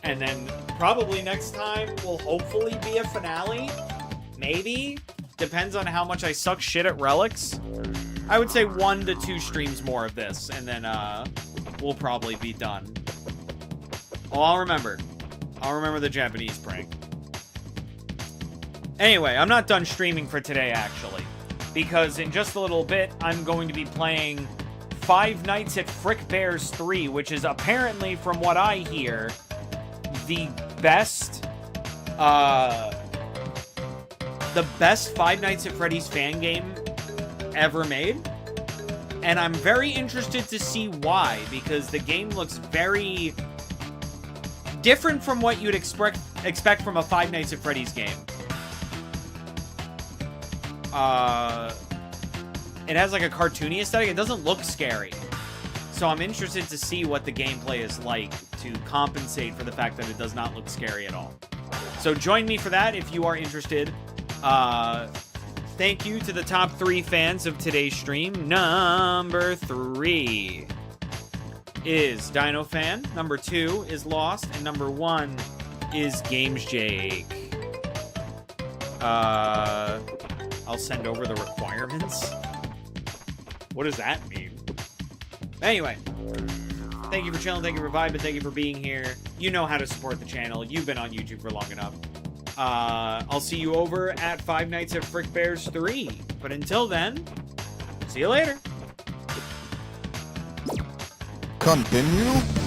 And then probably next time will hopefully be a finale. Maybe. Depends on how much I suck shit at Relics. I would say 1 to 2 streams more of this, and then we'll probably be done. Oh, I'll remember the Japanese prank. Anyway, I'm not done streaming for today, actually. Because in just a little bit, I'm going to be playing Five Nights at Frick Bears 3, which is apparently, from what I hear, the best Five Nights at Freddy's fan game ever made. And I'm very interested to see why, because the game looks very different from what you'd expect from a Five Nights at Freddy's game. It has like a cartoony aesthetic. It doesn't look scary. So I'm interested to see what the gameplay is like to compensate for the fact that it does not look scary at all. So join me for that if you are interested. Thank you to the top 3 fans of today's stream. Number 3 is Dino Fan. Number 2 is Lost. And number 1 is Games Jake. I'll send over the requirements. What does that mean? Anyway, thank you for chilling, thank you for vibing, thank you for being here. You know how to support the channel. You've been on YouTube for long enough. I'll see you over at Five Nights at Frick Bears 3. But until then, see you later. Continue.